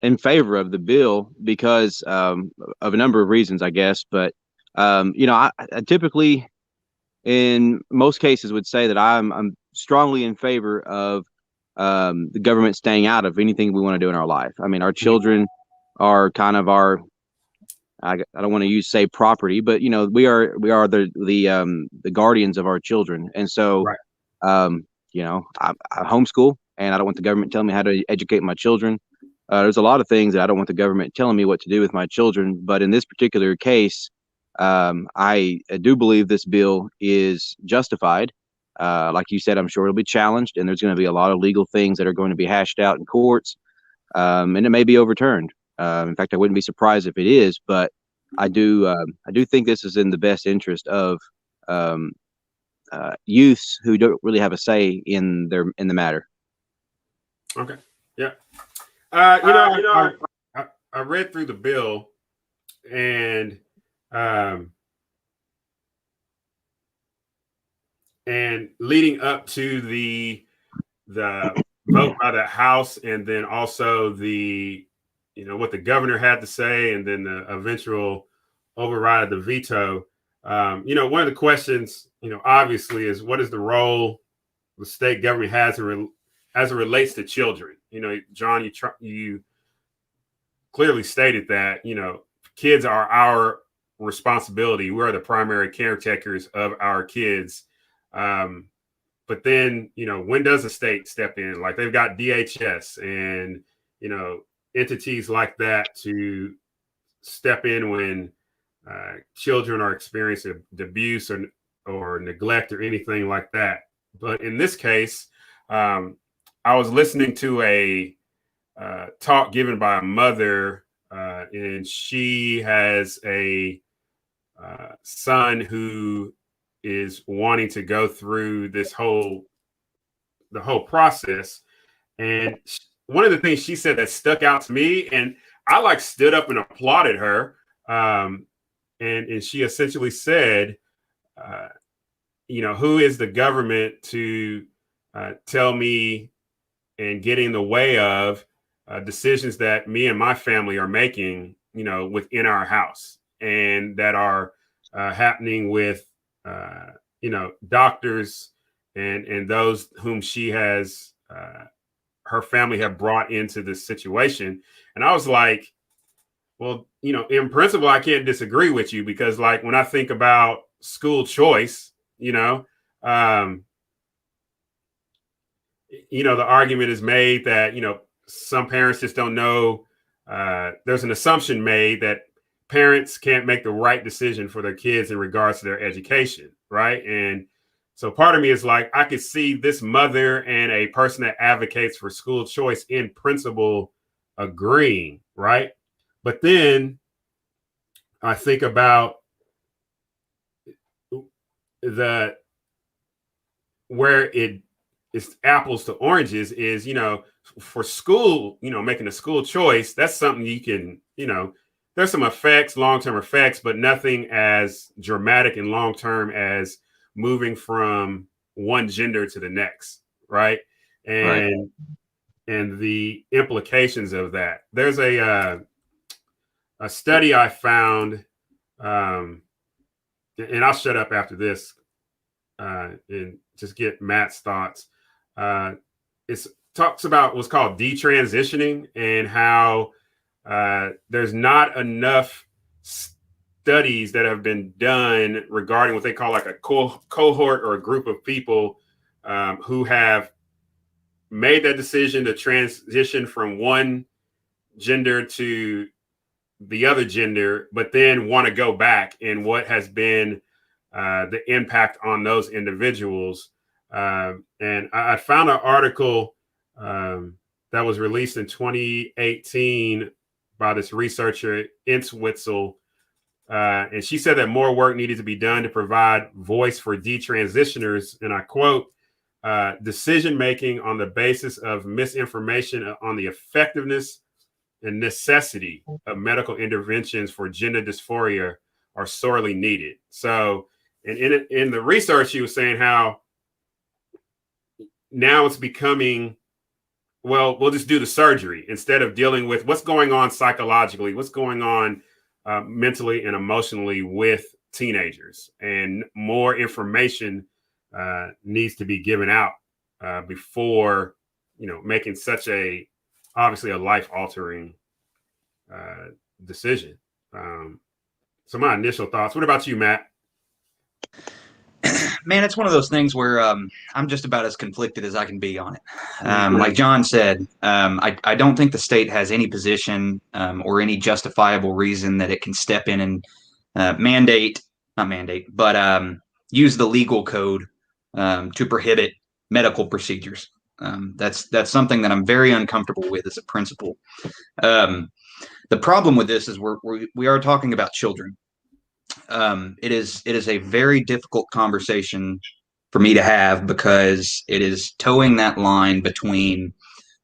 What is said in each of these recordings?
in favor of the bill because of a number of reasons, I guess. But I typically, in most cases, would say that I'm strongly in favor of the government staying out of anything we want to do in our life. I mean, our children are kind of our I don't want to say property, but we are the guardians of our children, and so Right. I homeschool, and I don't want the government telling me how to educate my children. There's a lot of things that I don't want the government telling me what to do with my children, but in this particular case, I do believe this bill is justified. Like you said, I'm sure it'll be challenged, and there's going to be a lot of legal things that are going to be hashed out in courts, and it may be overturned. In fact, I wouldn't be surprised if it is, but I do think this is in the best interest of um, youths who don't really have a say in the matter. Okay. Yeah. You know, Uh, you I, know, I I read through the bill, and um, leading up to the vote by the House, and then also the what the governor had to say, and then the eventual override of the veto. One of the questions, obviously, is what is the role the state government has as it relates to children. John, you clearly stated that kids are our responsibility. We're the primary caretakers of our kids. But then, when does the state step in? Like they've got DHS and entities like that to step in when children are experiencing abuse or neglect or anything like that. But in this case, um, I was listening to a talk given by a mother, and she has a son who is wanting to go through the whole process. And one of the things she said that stuck out to me, and I like stood up and applauded her. And she essentially said, uh, who is the government to tell me and get in the way of decisions that me and my family are making, within our house, and that are happening with, doctors and those whom she has, her family have brought into this situation. And I was like, well, in principle, I can't disagree with you, because like when I think about school choice, um, the argument is made that, some parents just don't know. There's an assumption made that parents can't make the right decision for their kids in regards to their education. Right. And so part of me is like, I could see this mother and a person that advocates for school choice in principle agreeing. Right. But then I think about the where it's apples to oranges is, for school, making a school choice, that's something you can, there's some effects, long-term effects, but nothing as dramatic and long-term as moving from one gender to the next, right? right. And the implications of that. There's a study I found, um, and I'll shut up after this and just get Matt's thoughts. It talks about what's called detransitioning, and how there's not enough studies that have been done regarding what they call like a cohort or a group of people who have made that decision to transition from one gender to the other gender, but then want to go back, and what has been the impact on those individuals. And I found an article that was released in 2018 by this researcher, Intswitzel. And she said that more work needed to be done to provide voice for detransitioners. And I quote, decision making on the basis of misinformation on the effectiveness and necessity of medical interventions for gender dysphoria are sorely needed. So, and in the research, she was saying how now it's becoming well, we'll just do the surgery instead of dealing with what's going on psychologically, what's going on mentally and emotionally with teenagers, and more information needs to be given out before, making such obviously a life altering decision. So my initial thoughts. What about you, Matt? Man, it's one of those things where I'm just about as conflicted as I can be on it. Like John said, I don't think the state has any position or any justifiable reason that it can step in and use the legal code to prohibit medical procedures. That's something that I'm very uncomfortable with as a principle. The problem with this is we are talking about children. It is a very difficult conversation for me to have because it is towing that line between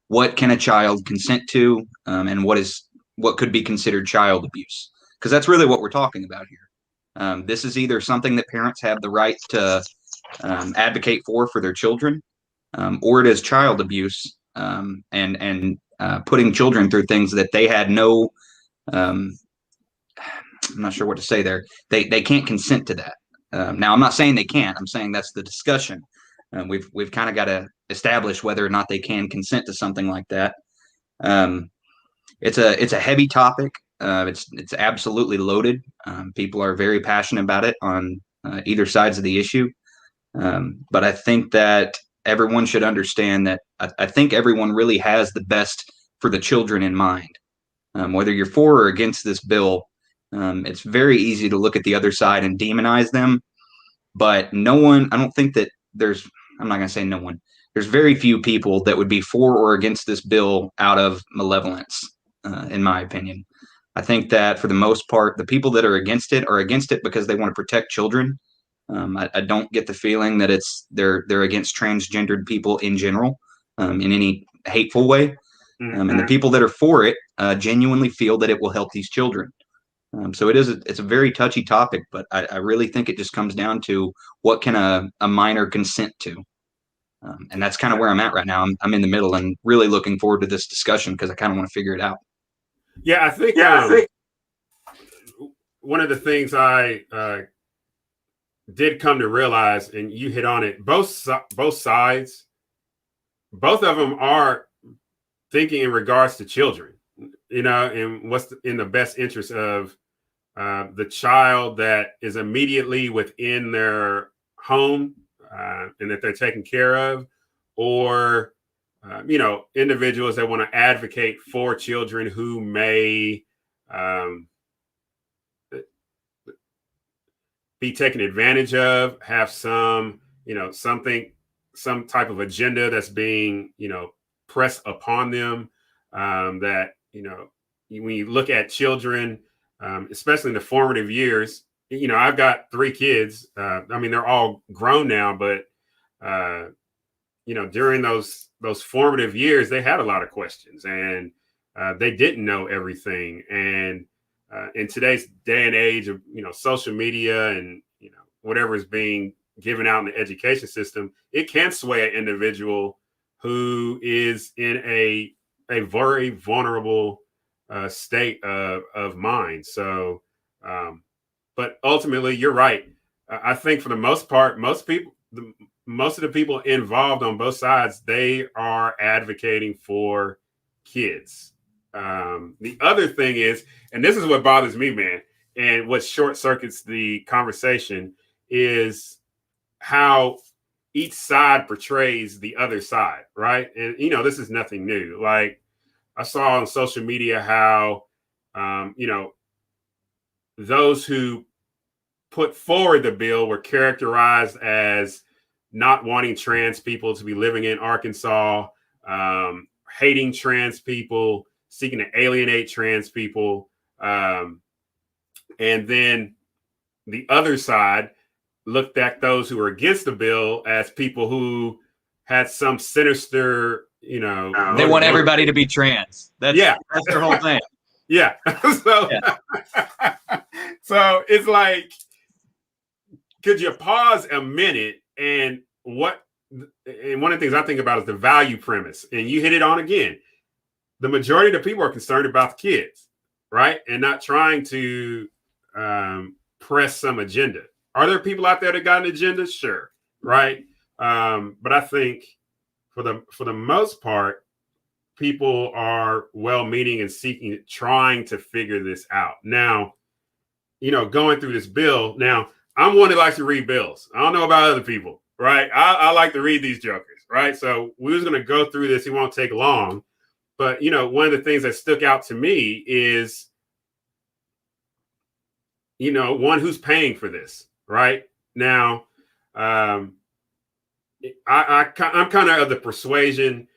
what can a child consent to and what could be considered child abuse, because that's really what we're talking about here. This is either something that parents have the right to advocate for their children, or it is child abuse and putting children through things that they had no I'm not sure what to say there. They can't consent to that. Now, I'm not saying they can't. I'm saying that's the discussion. We've kind of got to establish whether or not they can consent to something like that. It's a heavy topic. It's absolutely loaded. People are very passionate about it on either sides of the issue. But I think that everyone should understand that I think everyone really has the best for the children in mind. Whether you're for or against this bill, it's very easy to look at the other side and demonize them, but I don't think that I'm not going to say no one, there's very few people that would be for or against this bill out of malevolence, in my opinion. I think that for the most part, the people that are against it because they want to protect children. I don't get the feeling that they're against transgendered people in general, in any hateful way. And the people that are for it genuinely feel that it will help these children. So it's a very touchy topic, but I really think it just comes down to what can a minor consent to. And that's kind of where I'm at right now. I'm in the middle and really looking forward to this discussion because I kind of want to figure it out. Yeah, I think one of the things I did come to realize, and you hit on it, both sides, both of them are thinking in regards to children, and what's in the best interest of the child that is immediately within their home and that they're taking care of, or individuals that want to advocate for children who may be taken advantage of, have some some type of agenda that's being pressed upon them, that when you look at children, especially in the formative years, I've got 3 kids. They're all grown now, but during those formative years, they had a lot of questions, and they didn't know everything. And in today's day and age of social media and whatever is being given out in the education system, it can sway an individual who is in a very vulnerable state of mind. So, but ultimately, you're right. I think for the most part, most of the people involved on both sides, they are advocating for kids. The other thing is, and this is what bothers me, man, and what short circuits the conversation is how each side portrays the other side, right? And this is nothing new. Like, I saw on social media how those who put forward the bill were characterized as not wanting trans people to be living in Arkansas, hating trans people, seeking to alienate trans people. And then the other side looked at those who were against the bill as people who had some sinister, they want everybody to be trans. That's their whole thing. Yeah. So it's like, could you pause a minute, and what and one of the things I think about is the value premise. And you hit it on again. The majority of the people are concerned about the kids, right? And not trying to press some agenda. Are there people out there that got an agenda? Sure, right? But I think for the most part, people are well-meaning and trying to figure this out. Now, going through this bill. Now, I'm one that likes to read bills. I don't know about other people, right? I like to read these jokers, right? So we're just going to go through this. It won't take long. But, one of the things that stuck out to me is, one, who's paying for this, right? Now, I'm kind of the persuasion,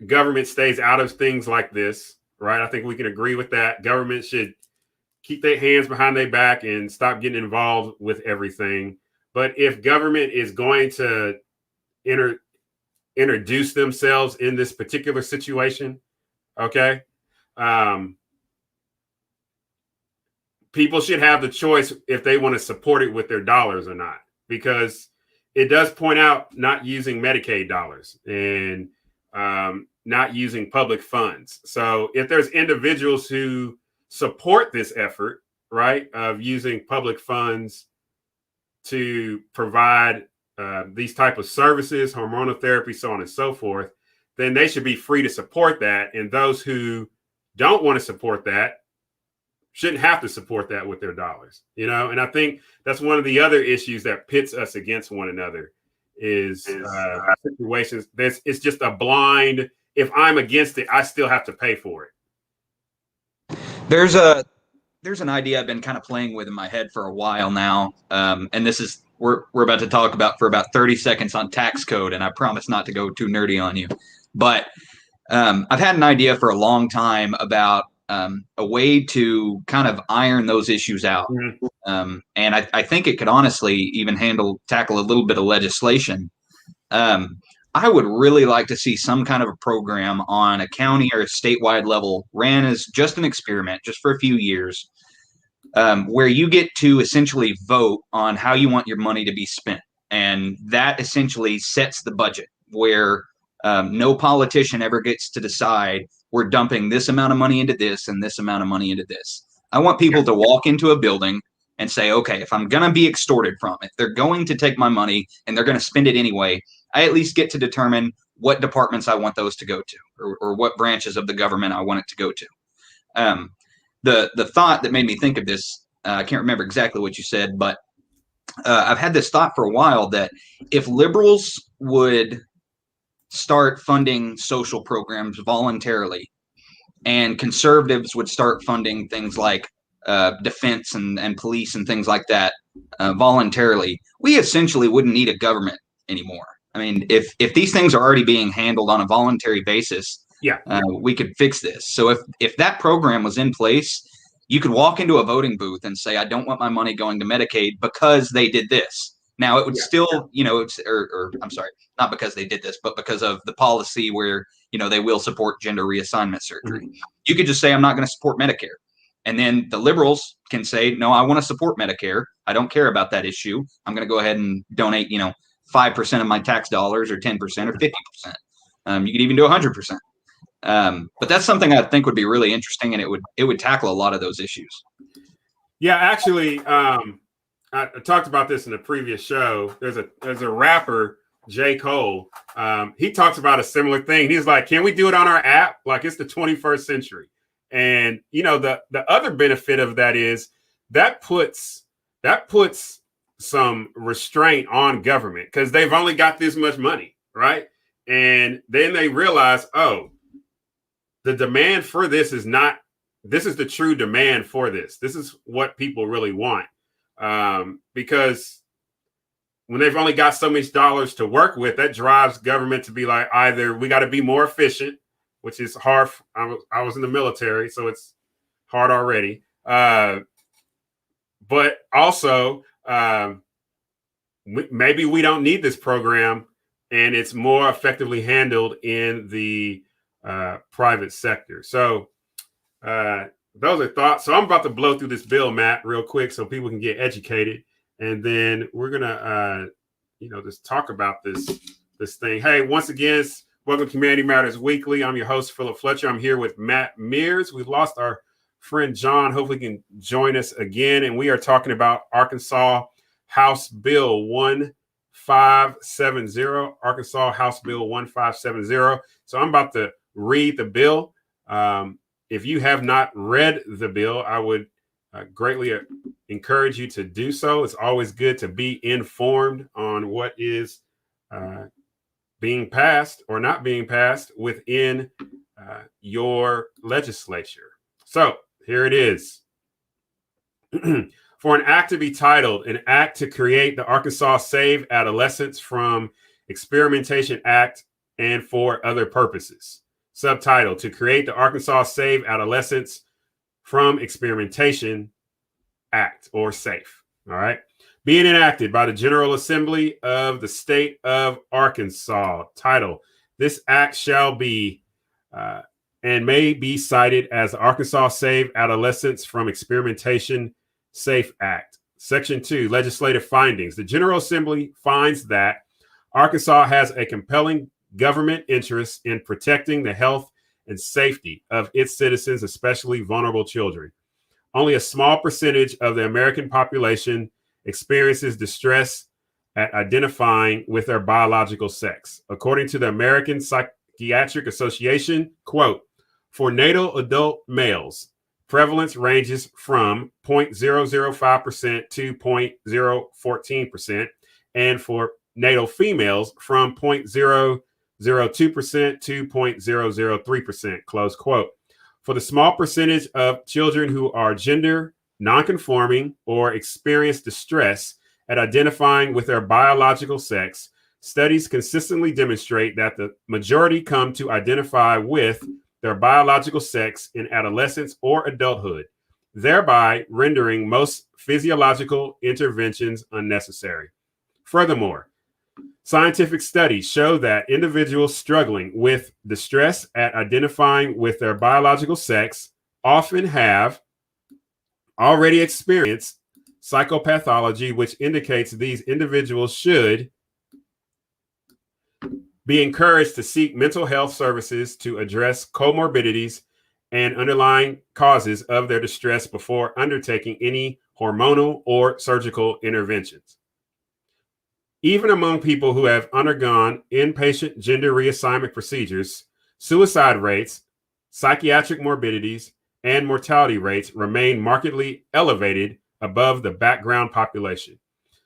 government stays out of things like this, right? I think we can agree with that. Government should keep their hands behind their back and stop getting involved with everything. But if government is going to introduce themselves in this particular situation, okay, people should have the choice if they want to support it with their dollars or not, because it does point out not using Medicaid dollars and not using public funds. So if there's individuals who support this effort, right, of using public funds to provide these type of services, hormonal therapy, so on and so forth, then they should be free to support that. And those who don't want to support that shouldn't have to support that with their dollars, And I think that's one of the other issues that pits us against one another is situations. It's just a blind, if I'm against it, I still have to pay for it. There's an idea I've been kind of playing with in my head for a while now. And this is, we're about to talk about for about 30 seconds on tax code. And I promise not to go too nerdy on you, but I've had an idea for a long time about a way to kind of iron those issues out. Mm-hmm. And I think it could honestly even tackle a little bit of legislation. I would really like to see some kind of a program on a county or a statewide level ran as just an experiment, just for a few years, where you get to essentially vote on how you want your money to be spent. And that essentially sets the budget where no politician ever gets to decide we're dumping this amount of money into this and this amount of money into this. I want people to walk into a building and say, okay, if I'm going to be extorted from, if they're going to take my money and they're going to spend it anyway, I at least get to determine what departments I want those to go to, or what branches of the government I want it to go to. The thought that made me think of this, I can't remember exactly what you said, but I've had this thought for a while that if liberals would start funding social programs voluntarily, and conservatives would start funding things like defense and police and things like that voluntarily, we essentially wouldn't need a government anymore. I mean, if these things are already being handled on a voluntary basis, we could fix this. So if that program was in place, you could walk into a voting booth and say, I don't want my money going to Medicaid because they did this. Now, it would still, I'm sorry, not because they did this, but because of the policy where, they will support gender reassignment surgery. Mm-hmm. You could just say, I'm not going to support Medicare. And then the liberals can say, no, I want to support Medicare. I don't care about that issue. I'm going to go ahead and donate, 5% of my tax dollars or 10% or 50%. You could even do 100%. But that's something I think would be really interesting, and it would tackle a lot of those issues. Yeah, actually, I talked about this in the previous show. There's a rapper, J. Cole. He talks about a similar thing. He's like, can we do it on our app? Like, it's the 21st century. And, the other benefit of that is that puts some restraint on government because they've only got this much money, right? And then they realize, oh, the demand for this is the true demand for this. This is what people really want. Because when they've only got so much dollars to work with, that drives government to be like, either we got to be more efficient, which is hard. I was in the military, so it's hard already. But also, maybe we don't need this program, and it's more effectively handled in the private sector. So those are thoughts. So I'm about to blow through this bill, Matt, real quick so people can get educated. And then we're going to just talk about this thing. Hey, once again, welcome to Community Matters Weekly. I'm your host, Philip Fletcher. I'm here with Matt Mears. We've lost our friend John. Hopefully he can join us again. And we are talking about Arkansas House Bill 1570. Arkansas House Bill 1570. So I'm about to read the bill. If you have not read the bill, I would greatly encourage you to do so. It's always good to be informed on what is being passed or not being passed within your legislature. So here it is. For an act to be titled an act to create the Arkansas Save Adolescents from Experimentation Act and for other purposes. Subtitle, to create the Arkansas Save Adolescents from Experimentation Act, or SAFE. All right. Being enacted by the General Assembly of the State of Arkansas. Title, this act shall be and may be cited as the Arkansas Save Adolescents from Experimentation SAFE Act. Section 2, legislative findings. The General Assembly finds that Arkansas has a compelling government interest in protecting the health and safety of its citizens, especially vulnerable children. Only a small percentage of the American population experiences distress at identifying with their biological sex. According to the American Psychiatric Association, quote, for natal adult males, prevalence ranges from 0.005% to 0.014%, and for natal females from 0.002% to 0.003%, close quote. For the small percentage of children who are gender nonconforming or experience distress at identifying with their biological sex, studies consistently demonstrate that the majority come to identify with their biological sex in adolescence or adulthood, thereby rendering most physiological interventions unnecessary. Furthermore, scientific studies show that individuals struggling with distress at identifying with their biological sex often have already experienced psychopathology, which indicates these individuals should be encouraged to seek mental health services to address comorbidities and underlying causes of their distress before undertaking any hormonal or surgical interventions. Even among people who have undergone inpatient gender reassignment procedures, suicide rates, psychiatric morbidities, and mortality rates remain markedly elevated above the background population.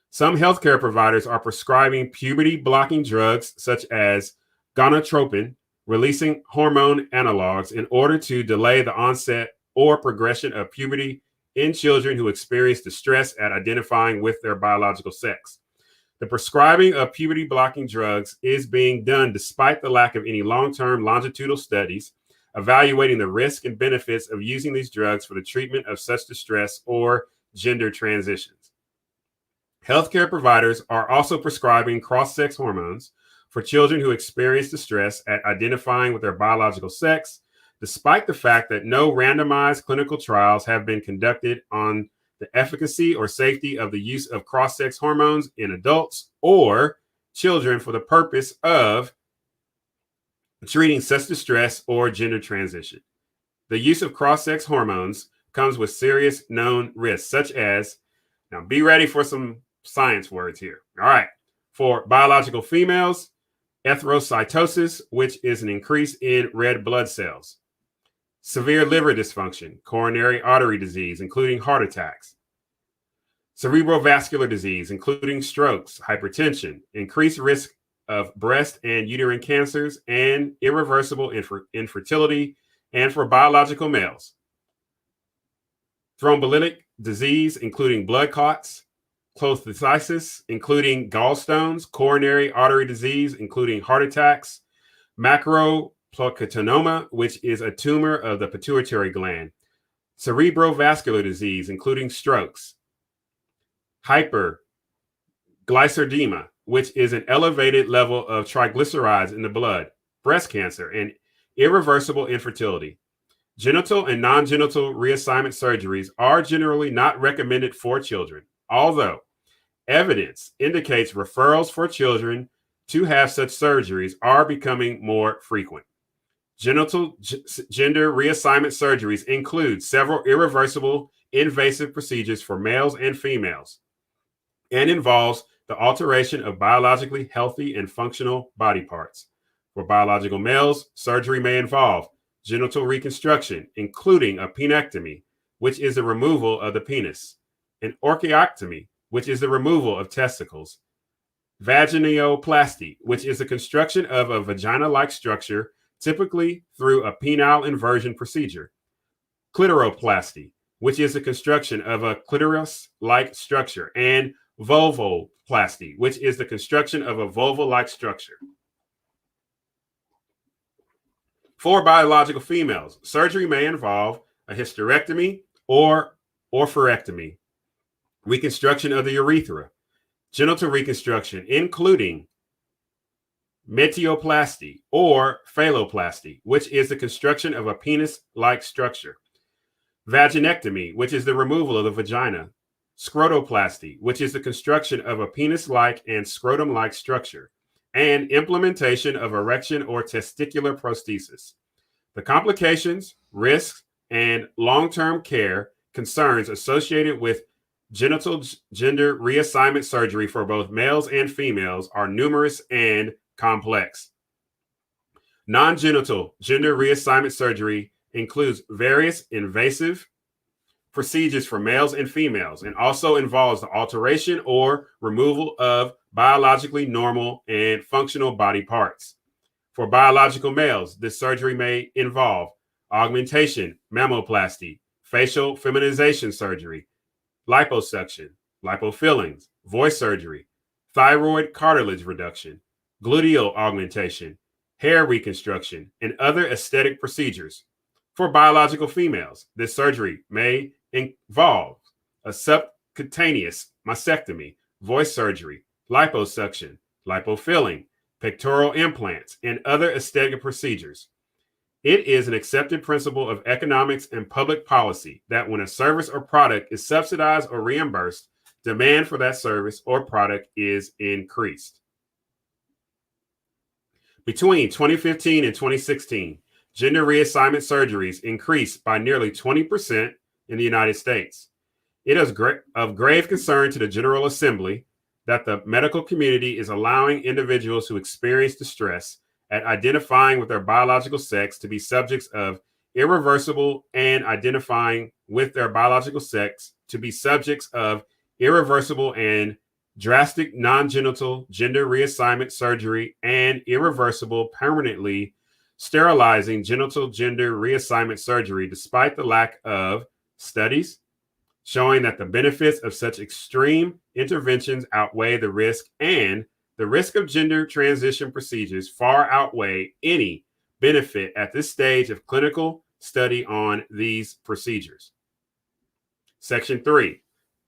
Some healthcare providers are prescribing puberty-blocking drugs such as gonadotropin, releasing hormone analogs, in order to delay the onset or progression of puberty in children who experience distress at identifying with their biological sex. The prescribing of puberty-blocking drugs is being done despite the lack of any long-term longitudinal studies evaluating the risk and benefits of using these drugs for the treatment of such distress or gender transitions. Healthcare providers are also prescribing cross-sex hormones for children who experience distress at identifying with their biological sex, despite the fact that no randomized clinical trials have been conducted on the efficacy or safety of the use of cross-sex hormones in adults or children for the purpose of treating such distress or gender transition. The use of cross-sex hormones comes with serious known risks, such as, now be ready for some science words here. All right. For biological females, erythrocytosis, which is an increase in red blood cells. Severe liver dysfunction, coronary artery disease, including heart attacks. Cerebrovascular disease, including strokes, hypertension, increased risk of breast and uterine cancers, and irreversible infertility, and for biological males. Thrombolytic disease, including blood clots, cholestasis, including gallstones, coronary artery disease, including heart attacks, macropulmonoma, which is a tumor of the pituitary gland, cerebrovascular disease, including strokes, hyperglycemia, which is an elevated level of triglycerides in the blood, breast cancer, and irreversible infertility. Genital and non-genital reassignment surgeries are generally not recommended for children, although Evidence indicates referrals for children to have such surgeries are becoming more frequent. Genital gender reassignment surgeries include several irreversible invasive procedures for males and females and involves the alteration of biologically healthy and functional body parts. For biological males, surgery may involve genital reconstruction, including a penectomy, which is the removal of the penis, an orchiectomy, which is the removal of testicles, vaginoplasty, which is the construction of a vagina-like structure, typically through a penile inversion procedure, clitoroplasty, which is the construction of a clitoris-like structure, and vulvoplasty, which is the construction of a vulva-like structure. For biological females, surgery may involve a hysterectomy or oophorectomy, reconstruction of the urethra, genital reconstruction, including metioplasty or phalloplasty, which is the construction of a penis-like structure, vaginectomy, which is the removal of the vagina, scrotoplasty, which is the construction of a penis-like and scrotum-like structure, and implementation of erection or testicular prosthesis. The complications, risks, and long-term care concerns associated with genital gender reassignment surgery for both males and females are numerous and complex. Non-genital gender reassignment surgery includes various invasive procedures for males and females and also involves the alteration or removal of biologically normal and functional body parts. For biological males, this surgery may involve augmentation, mammoplasty, facial feminization surgery, liposuction, lipofillings, voice surgery, thyroid cartilage reduction, gluteal augmentation, hair reconstruction, and other aesthetic procedures. For biological females, this surgery may involve a subcutaneous mastectomy, voice surgery, liposuction, lipofilling, pectoral implants, and other aesthetic procedures. It is an accepted principle of economics and public policy that when a service or product is subsidized or reimbursed, demand for that service or product is increased. Between 2015 and 2016, gender reassignment surgeries increased by nearly 20% in the United States. It is of grave concern to the General Assembly that the medical community is allowing individuals who experience distress at identifying with their biological sex to be subjects of irreversible and identifying with their biological sex to be subjects of irreversible and drastic non-genital gender reassignment surgery and irreversible permanently sterilizing genital gender reassignment surgery, despite the lack of studies showing that the benefits of such extreme interventions outweigh the risk, and the risk of gender transition procedures far outweigh any benefit at this stage of clinical study on these procedures. Section 3,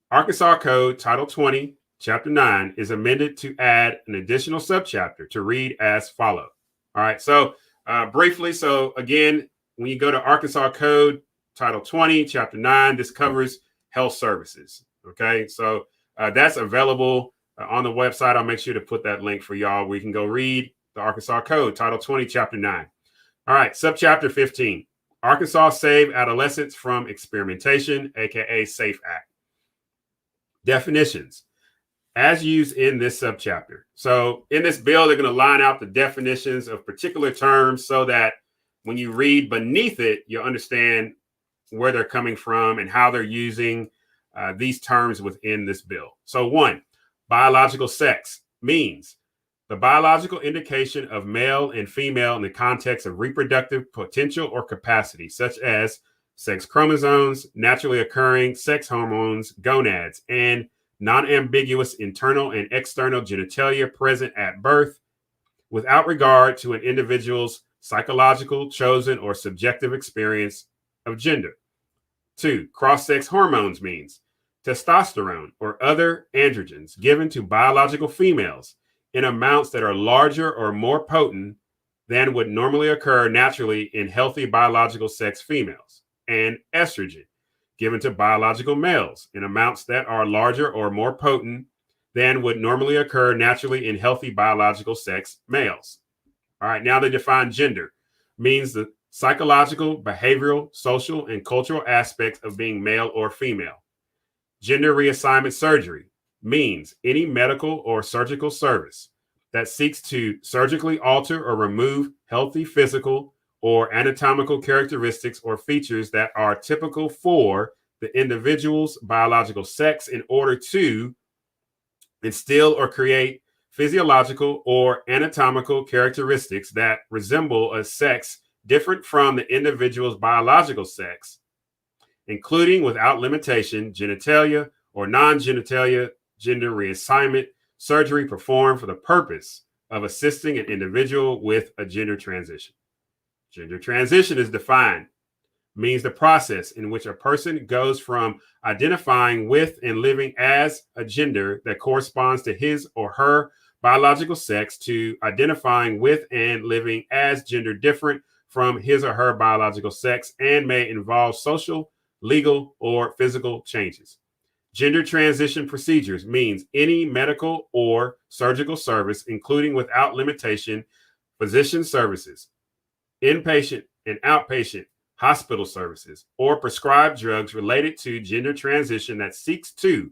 Arkansas Code Title 20, Chapter 9 is amended to add an additional subchapter to read as follows. All right, so briefly, so again, when you go to Arkansas Code Title 20, Chapter 9, this covers health services. Okay, so that's available on the website. I'll make sure to put that link for y'all where you can go read the Arkansas Code Title 20, Chapter 9. All right, Subchapter 15, Arkansas Save Adolescents from Experimentation, aka SAFE Act. Definitions as used in this subchapter. So in this bill, they're going to line out the definitions of particular terms so that when you read beneath it, you'll understand where they're coming from and how they're using these terms within this bill. So 1, biological sex means the biological indication of male and female in the context of reproductive potential or capacity, such as sex chromosomes, naturally occurring sex hormones, gonads, and non-ambiguous internal and external genitalia present at birth without regard to an individual's psychological, chosen, or subjective experience of gender. 2, cross-sex hormones means testosterone or other androgens given to biological females in amounts that are larger or more potent than would normally occur naturally in healthy biological sex females. And estrogen given to biological males in amounts that are larger or more potent than would normally occur naturally in healthy biological sex males. All right, now they define gender. Means the psychological, behavioral, social, and cultural aspects of being male or female. Gender reassignment surgery means any medical or surgical service that seeks to surgically alter or remove healthy physical or anatomical characteristics or features that are typical for the individual's biological sex in order to instill or create physiological or anatomical characteristics that resemble a sex different from the individual's biological sex, including without limitation genitalia or non-genitalia gender reassignment surgery performed for the purpose of assisting an individual with a gender transition. Gender transition is defined, means the process in which a person goes from identifying with and living as a gender that corresponds to his or her biological sex to identifying with and living as gender different from his or her biological sex and may involve social, legal, or physical changes. Gender transition procedures means any medical or surgical service, including without limitation, physician services, inpatient and outpatient hospital services, or prescribed drugs related to gender transition that seeks to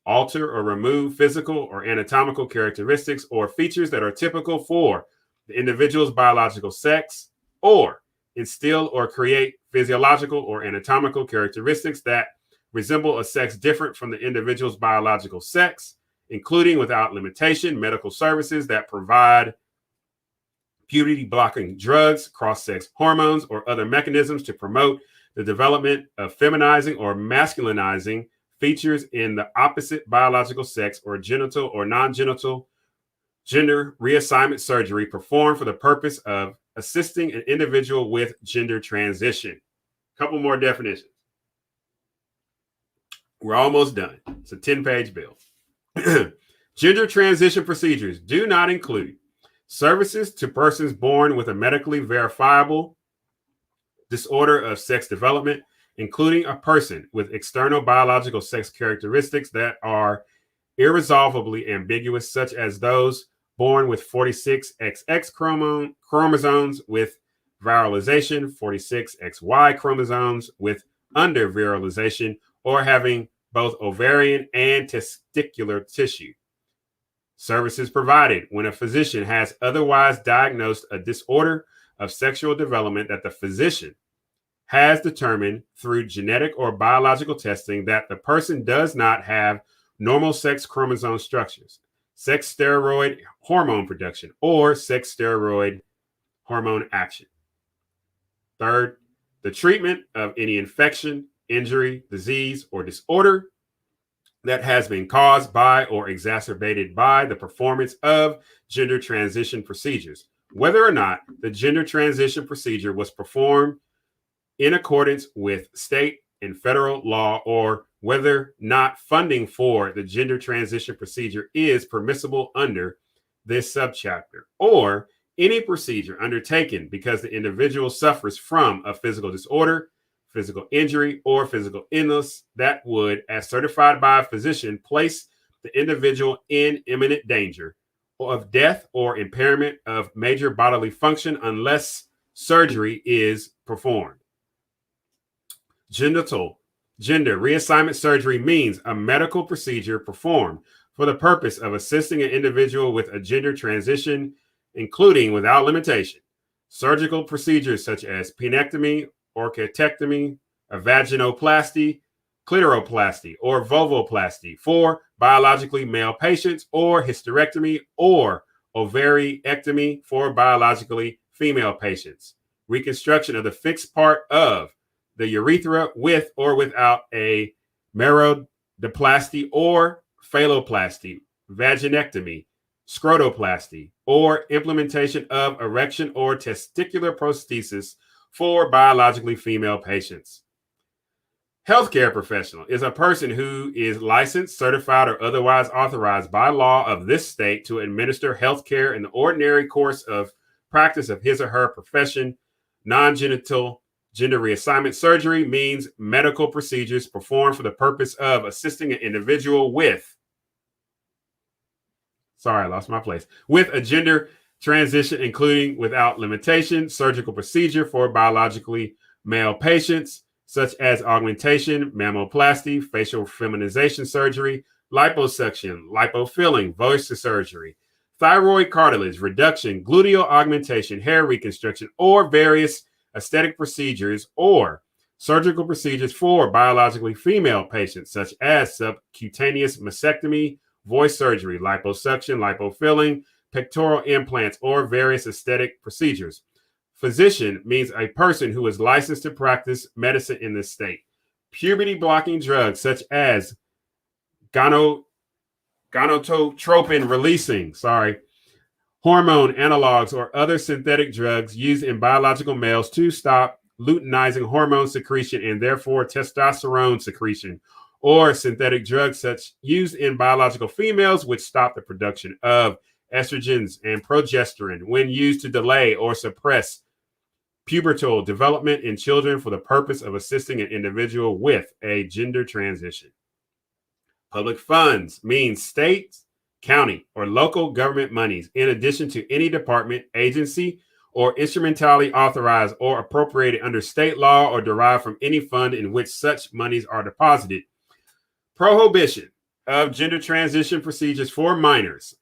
alter or remove physical or anatomical characteristics or features that are typical for the individual's biological sex, or instill or create physiological or anatomical characteristics that resemble a sex different from the individual's biological sex, including without limitation medical services that provide puberty blocking drugs, cross-sex hormones, or other mechanisms to promote the development of feminizing or masculinizing features in the opposite biological sex or genital or non-genital gender reassignment surgery performed for the purpose of assisting an individual with gender transition. A couple more definitions. We're almost done. It's a 10-page bill. Gender transition procedures do not include services to persons born with a medically verifiable disorder of sex development, including a person with external biological sex characteristics that are irresolvably ambiguous, such as those born with 46XX chromosomes with viralization, 46XY chromosomes with under-viralization, or having both ovarian and testicular tissue. Services provided when a physician has otherwise diagnosed a disorder of sexual development that the physician has determined through genetic or biological testing that the person does not have normal sex chromosome structures, sex steroid hormone production, or sex steroid hormone action. Third, the treatment of any infection, injury, disease, or disorder that has been caused by or exacerbated by the performance of gender transition procedures, whether or not the gender transition procedure was performed in accordance with state and federal law, or whether not funding for the gender transition procedure is permissible under this subchapter, or any procedure undertaken because the individual suffers from a physical disorder, physical injury, or physical illness that would, as certified by a physician, place the individual in imminent danger of death or impairment of major bodily function unless surgery is performed. Gender reassignment surgery means a medical procedure performed for the purpose of assisting an individual with a gender transition, including, without limitation, surgical procedures such as penectomy, orchidectomy, a vaginoplasty, clitoroplasty, or vulvoplasty for biologically male patients, or hysterectomy or ovariectomy for biologically female patients. Reconstruction of the fixed part of the urethra with or without a marodiplasty or phalloplasty, vaginectomy, scrotoplasty, or implementation of erection or testicular prosthesis for biologically female patients. Healthcare professional is a person who is licensed, certified, or otherwise authorized by law of this state to administer healthcare in the ordinary course of practice of his or her profession. Non-genital gender reassignment surgery means medical procedures performed for the purpose of assisting an individual with Sorry, I lost my place. With a gender transition, including without limitation, surgical procedure for biologically male patients, such as augmentation, mammoplasty, facial feminization surgery, liposuction, lipofilling, voice surgery, thyroid cartilage reduction, gluteal augmentation, hair reconstruction, or various aesthetic procedures or surgical procedures for biologically female patients, such as subcutaneous mastectomy, voice surgery, liposuction, lipofilling, pectoral implants, or various aesthetic procedures. Physician means a person who is licensed to practice medicine in this state. Puberty blocking drugs such as gonadotropin releasing, hormone analogs, or other synthetic drugs used in biological males to stop luteinizing hormone secretion and therefore testosterone secretion, or synthetic drugs such used in biological females which stop the production of estrogens and progesterone when used to delay or suppress pubertal development in children for the purpose of assisting an individual with a gender transition. Public funds means state, county, or local government monies, in addition to any department, agency, or instrumentality authorized or appropriated under state law or derived from any fund in which such monies are deposited. Prohibition of gender transition procedures for minors.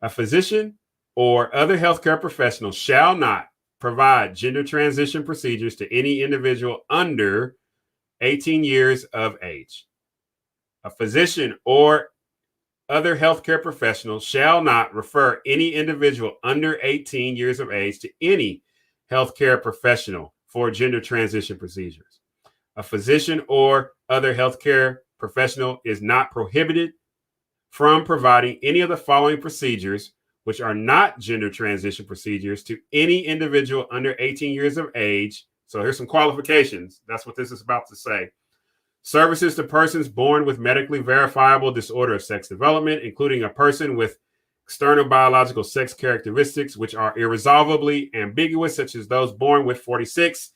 A physician or other healthcare professional shall not provide gender transition procedures to any individual under 18 years of age. A physician or other healthcare professionals shall not refer any individual under 18 years of age to any healthcare professional for gender transition procedures. A physician or other healthcare professional is not prohibited from providing any of the following procedures, which are not gender transition procedures, to any individual under 18 years of age. So here's some qualifications. That's what this is about to say. Services to persons born with medically verifiable disorder of sex development, including a person with external biological sex characteristics which are irresolvably ambiguous, such as those born with 46XX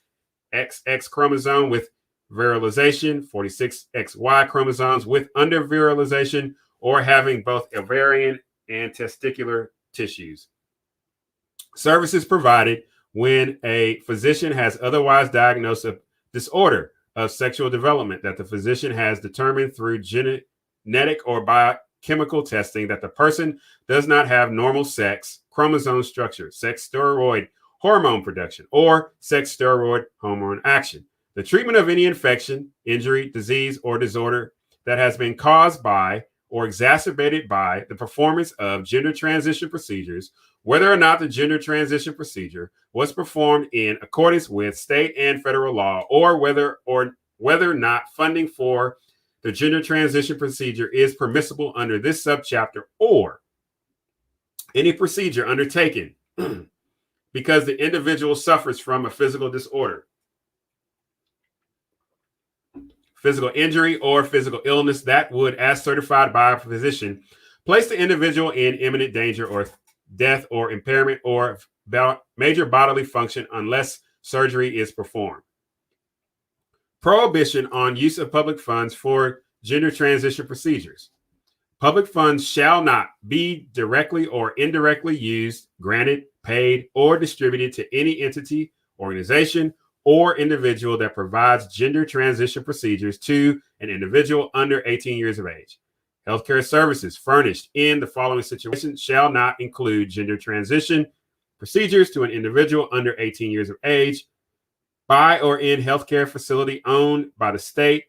chromosome with virilization, 46XY chromosomes with undervirilization, or having both ovarian and testicular tissues. Services provided when a physician has otherwise diagnosed a disorder of sexual development that the physician has determined through genetic or biochemical testing that the person does not have normal sex chromosome structure, sex steroid hormone production, or sex steroid hormone action. The treatment of any infection, injury, disease, or disorder that has been caused by or exacerbated by the performance of gender transition procedures, whether or not the gender transition procedure was performed in accordance with state and federal law, or whether or not funding for the gender transition procedure is permissible under this subchapter, or any procedure undertaken because the individual suffers from a physical disorder, physical injury, or physical illness that would, as certified by a physician, place the individual in imminent danger or death or impairment or major bodily function unless surgery is performed. Prohibition on use of public funds for gender transition procedures. Public funds shall not be directly or indirectly used, granted, paid, or distributed to any entity, organization, or individual that provides gender transition procedures to an individual under 18 years of age. Healthcare services furnished in the following situations shall not include gender transition procedures to an individual under 18 years of age by or in healthcare facility owned by the state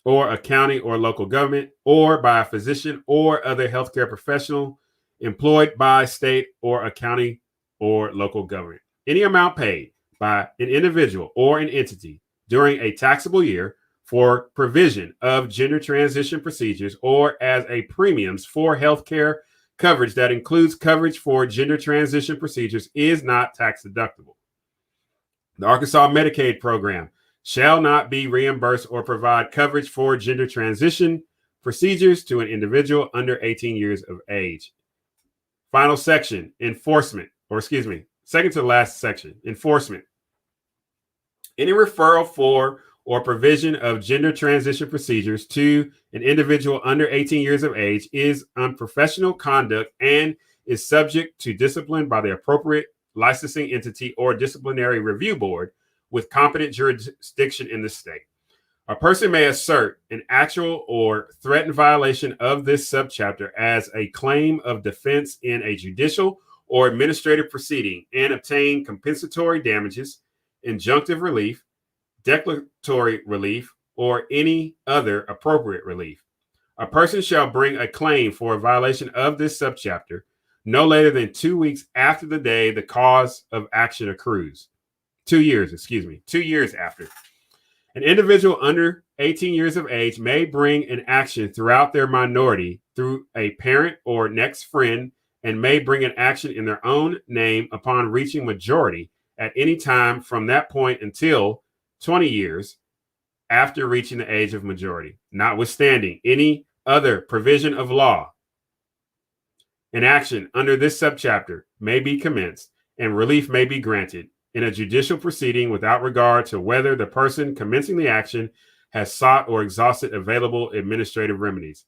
or a county or local government, or by a physician or other healthcare professional employed by state or a county or local government. Any amount paid by an individual or an entity during a taxable year for provision of gender transition procedures or as a premiums for healthcare coverage that includes coverage for gender transition procedures is not tax deductible. The Arkansas Medicaid program shall not be reimbursed or provide coverage for gender transition procedures to an individual under 18 years of age. Final section, enforcement, second to the last section, enforcement. Any referral for or provision of gender transition procedures to an individual under 18 years of age is unprofessional conduct and is subject to discipline by the appropriate licensing entity or disciplinary review board with competent jurisdiction in the state. A person may assert an actual or threatened violation of this subchapter as a claim of defense in a judicial or administrative proceeding and obtain compensatory damages, injunctive relief, declaratory relief, or any other appropriate relief. A person shall bring a claim for a violation of this subchapter no later than 2 weeks after the day the cause of action accrues. 2 years, 2 years after. An individual under 18 years of age may bring an action throughout their minority through a parent or next friend and may bring an action in their own name upon reaching majority at any time from that point until 20 years after reaching the age of majority, notwithstanding any other provision of law. An action under this subchapter may be commenced and relief may be granted in a judicial proceeding without regard to whether the person commencing the action has sought or exhausted available administrative remedies.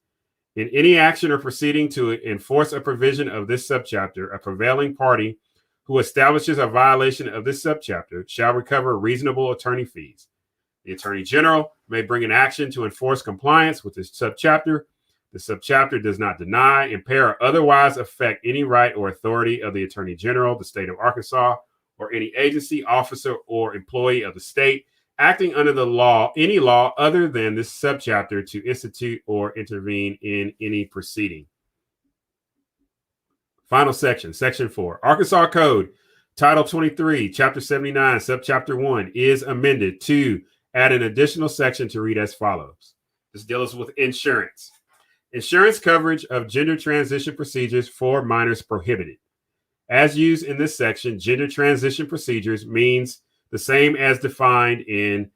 In any action or proceeding to enforce a provision of this subchapter, a prevailing party who establishes a violation of this subchapter shall recover reasonable attorney fees. The Attorney General may bring an action to enforce compliance with this subchapter. The subchapter does not deny, impair, or otherwise affect any right or authority of the Attorney General, the state of Arkansas, or any agency, officer, or employee of the state acting under the law, any law other than this subchapter to institute or intervene in any proceeding. Final section, Section 4. Arkansas Code, Title 23, Chapter 79, Subchapter 1 is amended to add an additional section to read as follows. This deals with insurance. Insurance coverage of gender transition procedures for minors prohibited. As used in this section, gender transition procedures means the same as defined in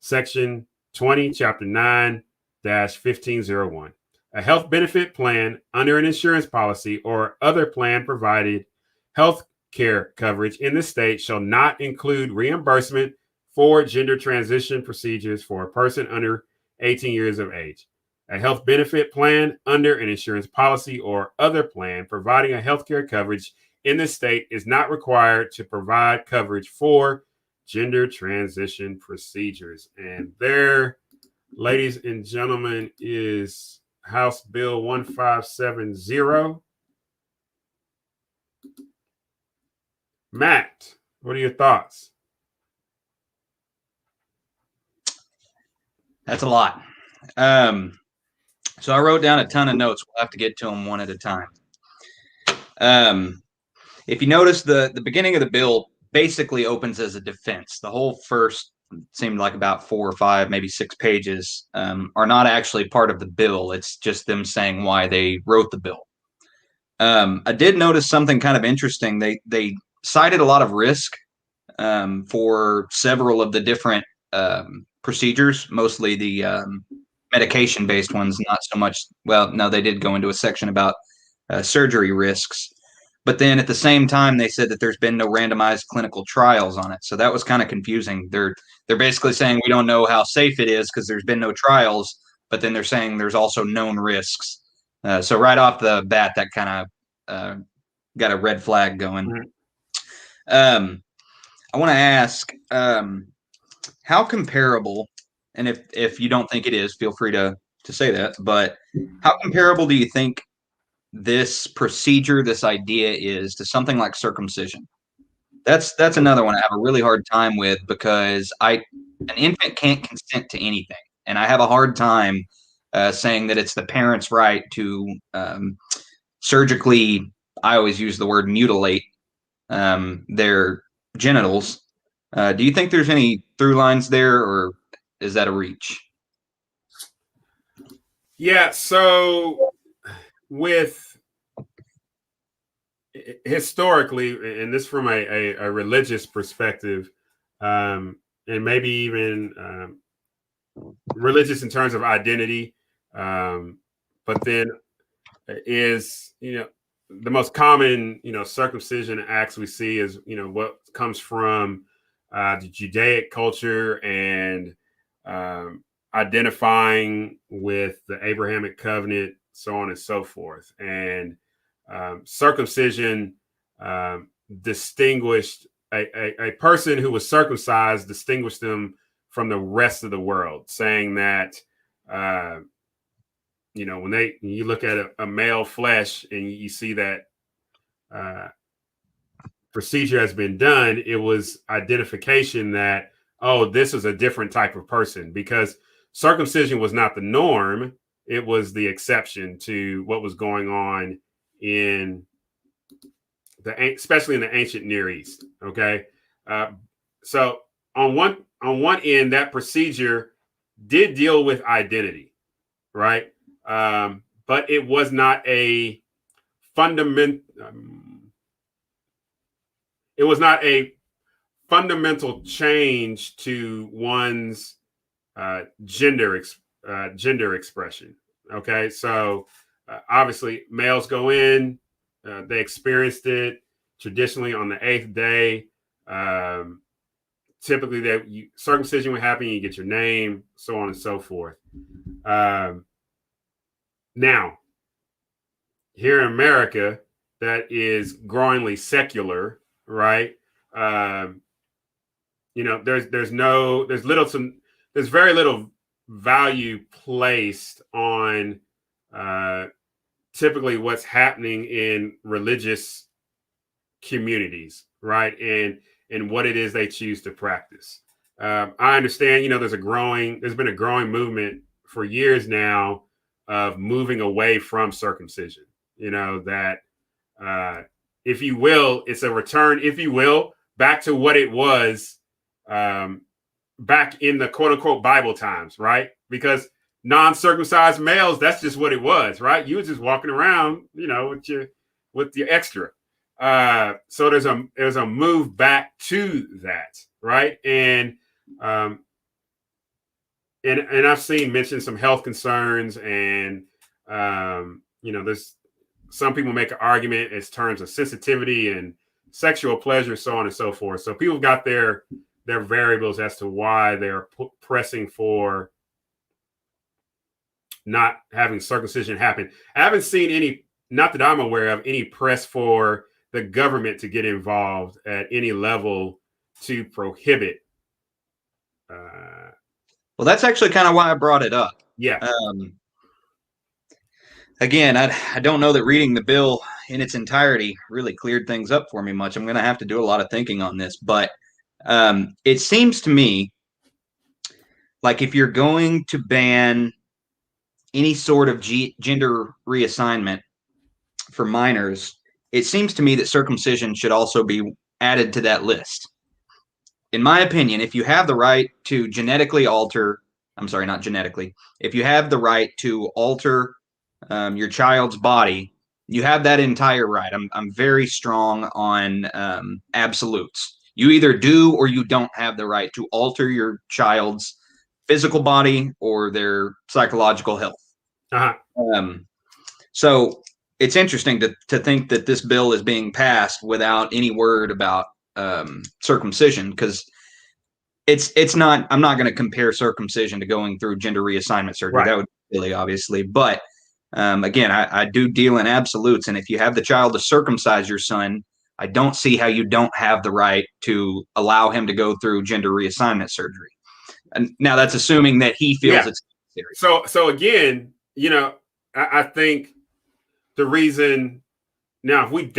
Section 20, Chapter 9-1501. A health benefit plan under an insurance policy or other plan provided health care coverage in the state shall not include reimbursement for gender transition procedures for a person under 18 years of age. A health benefit plan under an insurance policy or other plan providing a health care coverage in the state is not required to provide coverage for gender transition procedures. And there, ladies and gentlemen, is House Bill 1570. Matt, what are your thoughts? That's a lot. So I wrote down a ton of notes. We'll have to get to them one at a time. If you notice, the beginning of the bill basically opens as a defense. The whole first seemed like about 4 or 5, maybe 6 pages are not actually part of the bill. It's just them saying why they wrote the bill. I did notice something kind of interesting. They cited a lot of risk for several of the different procedures, mostly the medication-based ones, not so much. Well, no, they did go into a section about surgery risks. But then at the same time, they said that there's been no randomized clinical trials on it. So that was kind of confusing. They're basically saying we don't know how safe it is because there's been no trials, but then they're saying there's also known risks. So right off the bat, that kind of got a red flag going. Mm-hmm. I want to ask, how comparable, and if you don't think it is, feel free to say that, but how comparable do you think this procedure, this idea is to something like circumcision? That's another one I have a really hard time with because an infant can't consent to anything. And I have a hard time saying that it's the parent's right to surgically, I always use the word mutilate their genitals. Do you think there's any through lines there, or is that a reach? Yeah, so with historically, and this from a religious perspective, and maybe even religious in terms of identity, but then is, the most common, circumcision acts we see is, what comes from the Judaic culture and identifying with the Abrahamic covenant, so on and so forth. And circumcision distinguished a person who was circumcised, distinguished them from the rest of the world, saying that, when you look at a male flesh and you see that procedure has been done, it was identification that, oh, this is a different type of person, because circumcision was not the norm. It was the exception to what was going on especially in the ancient Near East. Okay. So on one end, that procedure did deal with identity, right? But it was not a fundamental change to one's gender expression. Okay, so obviously males go in, they experienced it traditionally on the 8th day. Typically, circumcision would happen, you get your name, so on and so forth. Now, here in America, that is growingly secular, right? There's very little value placed on typically what's happening in religious communities, right? And what it is they choose to practice. I understand, there's been a growing movement for years now of moving away from circumcision. That if you will, it's a return, if you will, back to what it was back in the quote unquote Bible times, right? Because non-circumcised males, that's just what it was, right? You were just walking around, with your extra. So there's a move back to that, right? And I've seen mentioned some health concerns, and there's some people make an argument in terms of sensitivity and sexual pleasure, so on and so forth. So people got their variables as to why they're pressing for not having circumcision happen. I haven't seen any, not that I'm aware of, any press for the government to get involved at any level to prohibit. Well, that's actually kind of why I brought it up. Yeah. Again, I don't know that reading the bill in its entirety really cleared things up for me much. I'm going to have to do a lot of thinking on this, but it seems to me like if you're going to ban any sort of gender reassignment for minors, it seems to me that circumcision should also be added to that list. In my opinion, if you have the right to genetically alter, if you have the right to alter your child's body, you have that entire right. I'm very strong on absolutes. You either do or you don't have the right to alter your child's physical body or their psychological health. Uh-huh. So it's interesting to think that this bill is being passed without any word about circumcision, because it's not. I'm not going to compare circumcision to going through gender reassignment surgery. Right. That would be silly, obviously, but again, I do deal in absolutes, and if you have the child to circumcise your son, I don't see how you don't have the right to allow him to go through gender reassignment surgery. And now that's assuming that he feels it's necessary. So again, I think the reason now, if we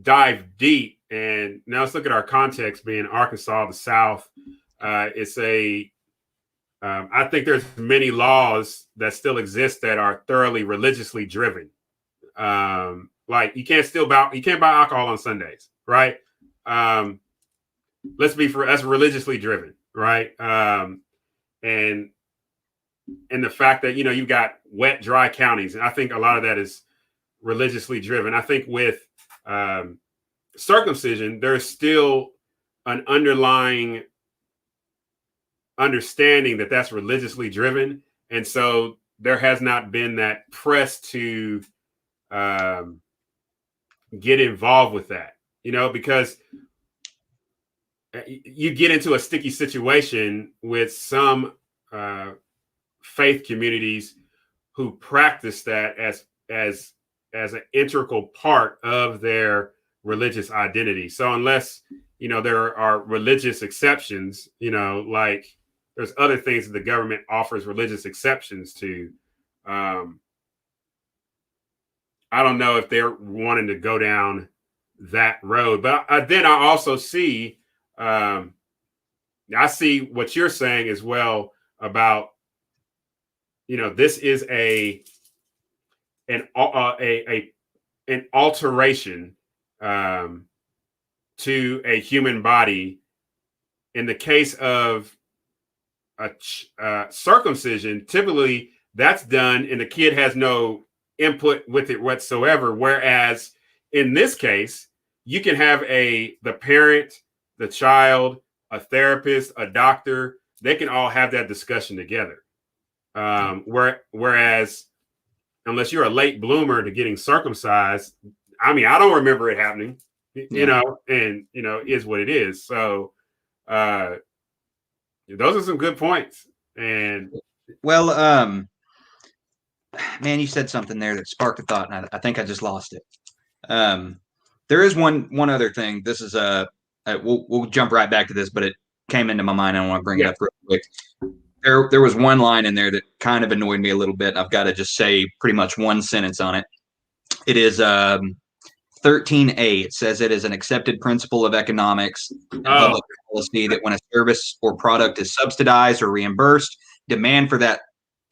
dive deep, and now let's look at our context being Arkansas, the South. I think there's many laws that still exist that are thoroughly religiously driven. Like you can't buy alcohol on Sundays, right? That's religiously driven, right? And the fact that you've got wet, dry counties, and I think a lot of that is religiously driven. I think with circumcision, there's still an underlying understanding that that's religiously driven, and so there has not been that press to get involved with that, because you get into a sticky situation with some faith communities who practice that as an integral part of their religious identity. So unless, there are religious exceptions, like there's other things that the government offers religious exceptions to. I don't know if they're wanting to go down that road, but then I also see, I see what you're saying as well about, this is an alteration to a human body. In the case of a circumcision, typically that's done and the kid has no input with it whatsoever. Whereas in this case, you can have the parent, the child, a therapist, a doctor, they can all have that discussion together. Whereas unless you're a late bloomer to getting circumcised, I don't remember it happening, is what it is. So those are some good points. And well, man, you said something there that sparked a thought, and I think I just lost it. There is one other thing. This is we'll jump right back to this, but it came into my mind. I want to bring it up real quick. There was one line in there that kind of annoyed me a little bit. I've got to just say pretty much one sentence on it. It is 13A. It says it is an accepted principle of economics and public policy that when a service or product is subsidized or reimbursed, demand for that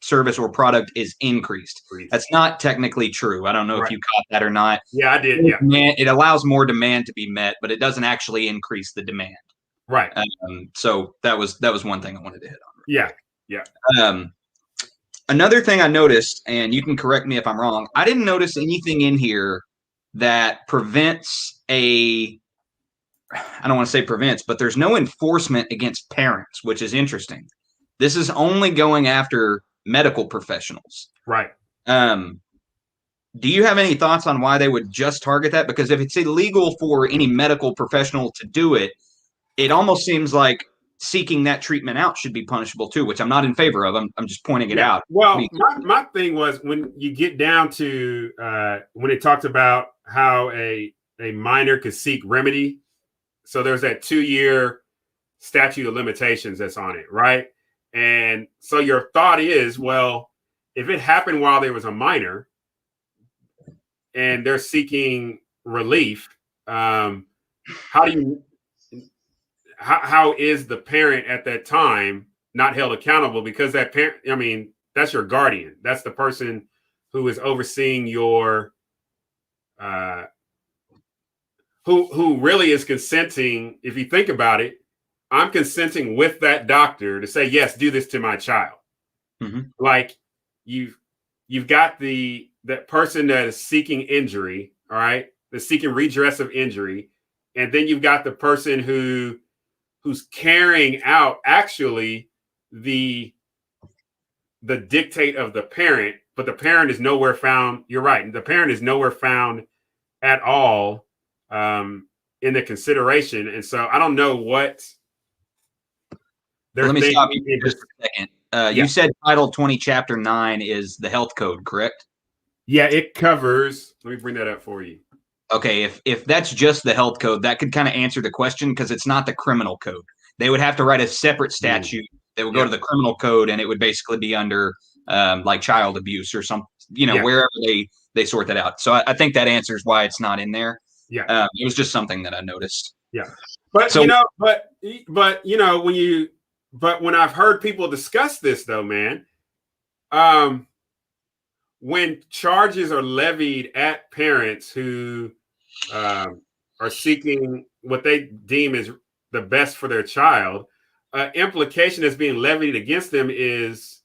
service or product is increased. That's not technically true. I don't know if you caught that or not. Yeah, I did. Yeah. It allows more demand to be met, but it doesn't actually increase the demand. Right. So that was one thing I wanted to hit on. Yeah. Yeah. Another thing I noticed, and you can correct me if I'm wrong, I didn't notice anything in here that prevents I don't want to say prevents, but there's no enforcement against parents, which is interesting. This is only going after medical professionals. Right. Do you have any thoughts on why they would just target that? Because if it's illegal for any medical professional to do it, it almost seems like seeking that treatment out should be punishable too, which I'm not in favor of. I'm just pointing it out. Well, my thing was when you get down to when it talked about how a minor could seek remedy. So there's that 2-year statute of limitations that's on it, right? And so your thought is, well, if it happened while there was a minor and they're seeking relief, how is the parent at that time not held accountable? Because that parent, that's your guardian. That's the person who is overseeing your, who really is consenting. If you think about it, I'm consenting with that doctor to say, yes, do this to my child. Mm-hmm. Like you've got that person that is seeking injury, all right, that's seeking redress of injury. And then you've got the person who's carrying out actually the dictate of the parent, but the parent is nowhere found. You're right. The parent is nowhere found at all in the consideration. And so I don't know what let me stop you for just a second. You said Title 20, Chapter 9 is the health code, correct? Yeah, it covers. Let me bring that up for you. Okay, if that's just the health code, that could kind of answer the question because it's not the criminal code. They would have to write a separate statute that would go to the criminal code, and it would basically be under like child abuse or something, wherever they sort that out. So I think that answers why it's not in there. Yeah, it was just something that I noticed. Yeah, but when I've heard people discuss this though, man, when charges are levied at parents who are seeking what they deem is the best for their child, implication that's being levied against them is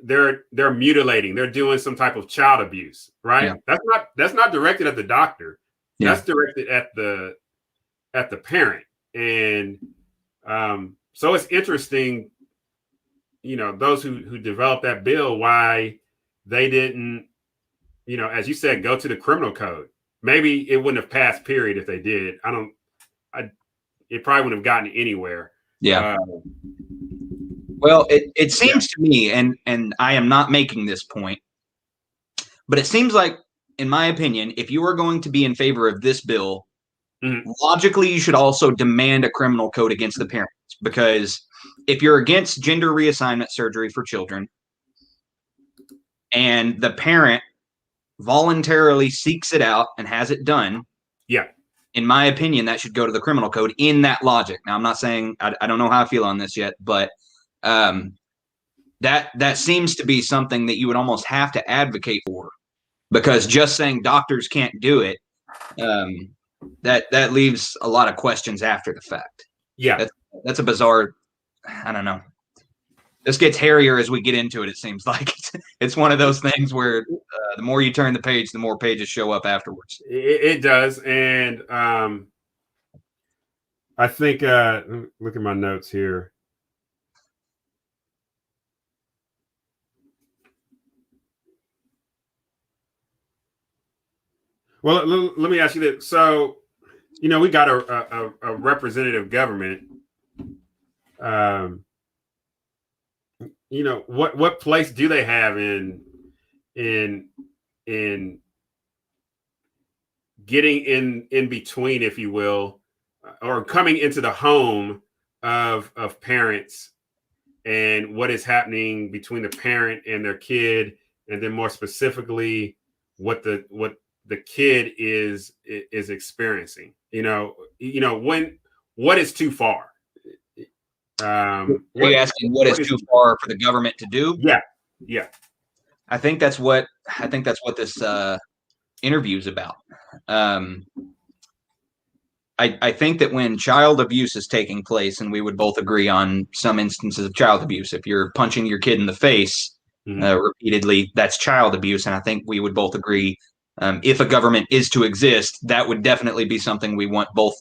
they're mutilating, they're doing some type of child abuse, right? Yeah. That's not directed at the doctor. Yeah. That's directed at the parent. And so it's interesting, those who developed that bill, why they didn't, as you said, go to the criminal code. Maybe it wouldn't have passed, period, if they did. It probably wouldn't have gotten anywhere. Yeah. Well, it seems to me, and I am not making this point, but it seems like, in my opinion, if you are going to be in favor of this bill, logically, you should also demand a criminal code against the parents. Because if you're against gender reassignment surgery for children and the parent voluntarily seeks it out and has it done, in my opinion, that should go to the criminal code in that logic. Now, I'm not saying I don't know how I feel on this yet, but that seems to be something that you would almost have to advocate for, because just saying doctors can't do it, that leaves a lot of questions after the fact. Yeah, that's a bizarre. I don't know. This gets hairier as we get into it. It seems like it's one of those things where the more you turn the page, the more pages show up afterwards. It does, and I think look at my notes here. Well, let me ask you this. So, we got a representative government. What place do they have in getting in between, if you will, or coming into the home of parents, and what is happening between the parent and their kid, and then more specifically what the kid is experiencing. What is too far? Are you asking what is too far for the government to do? Yeah. I think that's what this interview is about. I think that when child abuse is taking place, and we would both agree on some instances of child abuse, if you're punching your kid in the face repeatedly, that's child abuse. And I think we would both agree, if a government is to exist, that would definitely be something we would both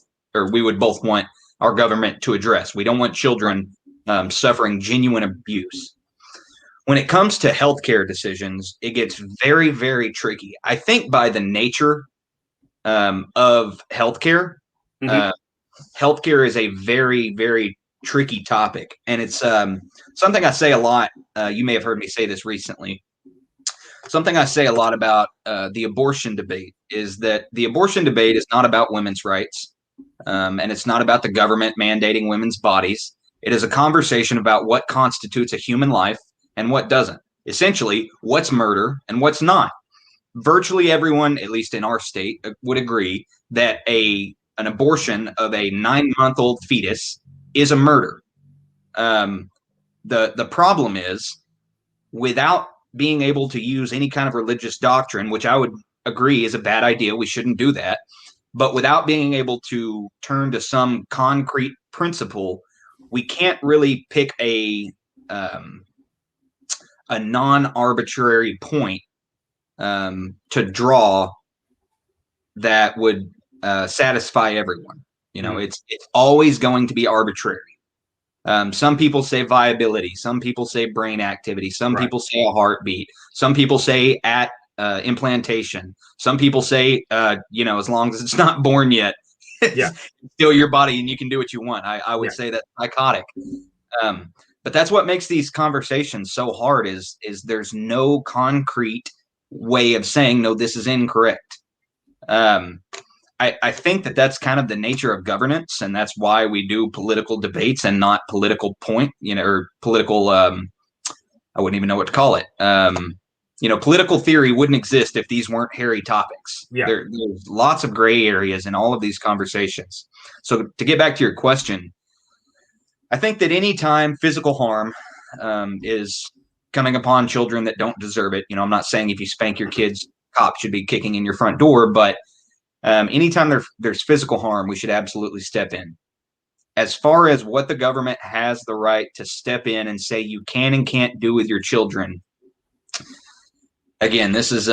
want our government to address. We don't want children suffering genuine abuse. When it comes to healthcare decisions, it gets very, very tricky. I think by the nature of healthcare, healthcare is a very, very tricky topic. And it's something I say a lot. You may have heard me say this recently. Something I say a lot about the abortion debate is that the abortion debate is not about women's rights. And it's not about the government mandating women's bodies. It is a conversation about what constitutes a human life and what doesn't. Essentially, what's murder and what's not. Virtually everyone, at least in our state, would agree that an abortion of a 9-month-old fetus is a murder. The problem is, without being able to use any kind of religious doctrine, which I would agree is a bad idea, we shouldn't do that. But without being able to turn to some concrete principle, we can't really pick a non-arbitrary point to draw that would satisfy everyone. It's always going to be arbitrary. Some people say viability. Some people say brain activity. Some people say a heartbeat. Some people say at implantation. Some people say, as long as it's not born yet, it's still your body and you can do what you want. I would say that's psychotic. But that's what makes these conversations so hard is there's no concrete way of saying, no, this is incorrect. I think that's kind of the nature of governance, and that's why we do political debates and not political or political, I wouldn't even know what to call it. Political theory wouldn't exist if these weren't hairy topics. There's lots of gray areas in all of these conversations. So to get back to your question, I think that any time physical harm is coming upon children that don't deserve it, I'm not saying if you spank your kids, cops should be kicking in your front door, but anytime there's physical harm, we should absolutely step in. As far as what the government has the right to step in and say you can and can't do with your children, again, this is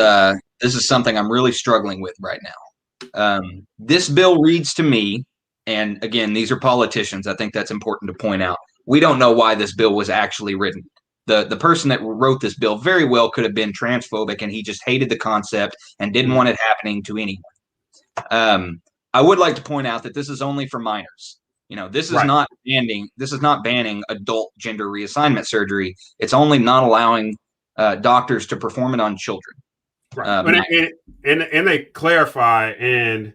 something I'm really struggling with right now. This bill reads to me, and again, these are politicians. I think that's important to point out. We don't know why this bill was actually written. The person that wrote this bill very well could have been transphobic, and he just hated the concept and didn't want it happening to anyone. I would like to point out that this is only for minors. This is Right. not banning adult gender reassignment surgery. It's only not allowing doctors to perform it on children. Right. And they clarify, and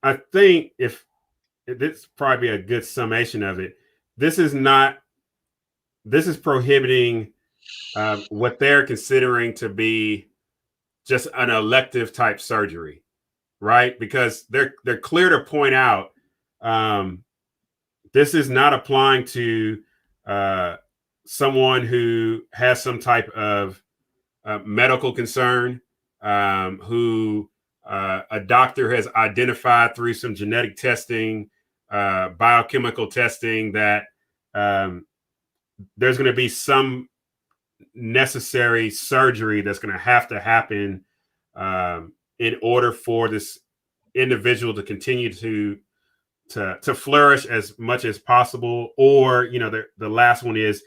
I think if this is probably a good summation of it, this is prohibiting what they're considering to be just an elective type surgery, right? Because they're clear to point out this is not applying to someone who has some type of medical concern, who a doctor has identified through some genetic testing, biochemical testing, that there's going to be some necessary surgery that's going to happen in order for this individual to continue to flourish as much as possible, or the last one is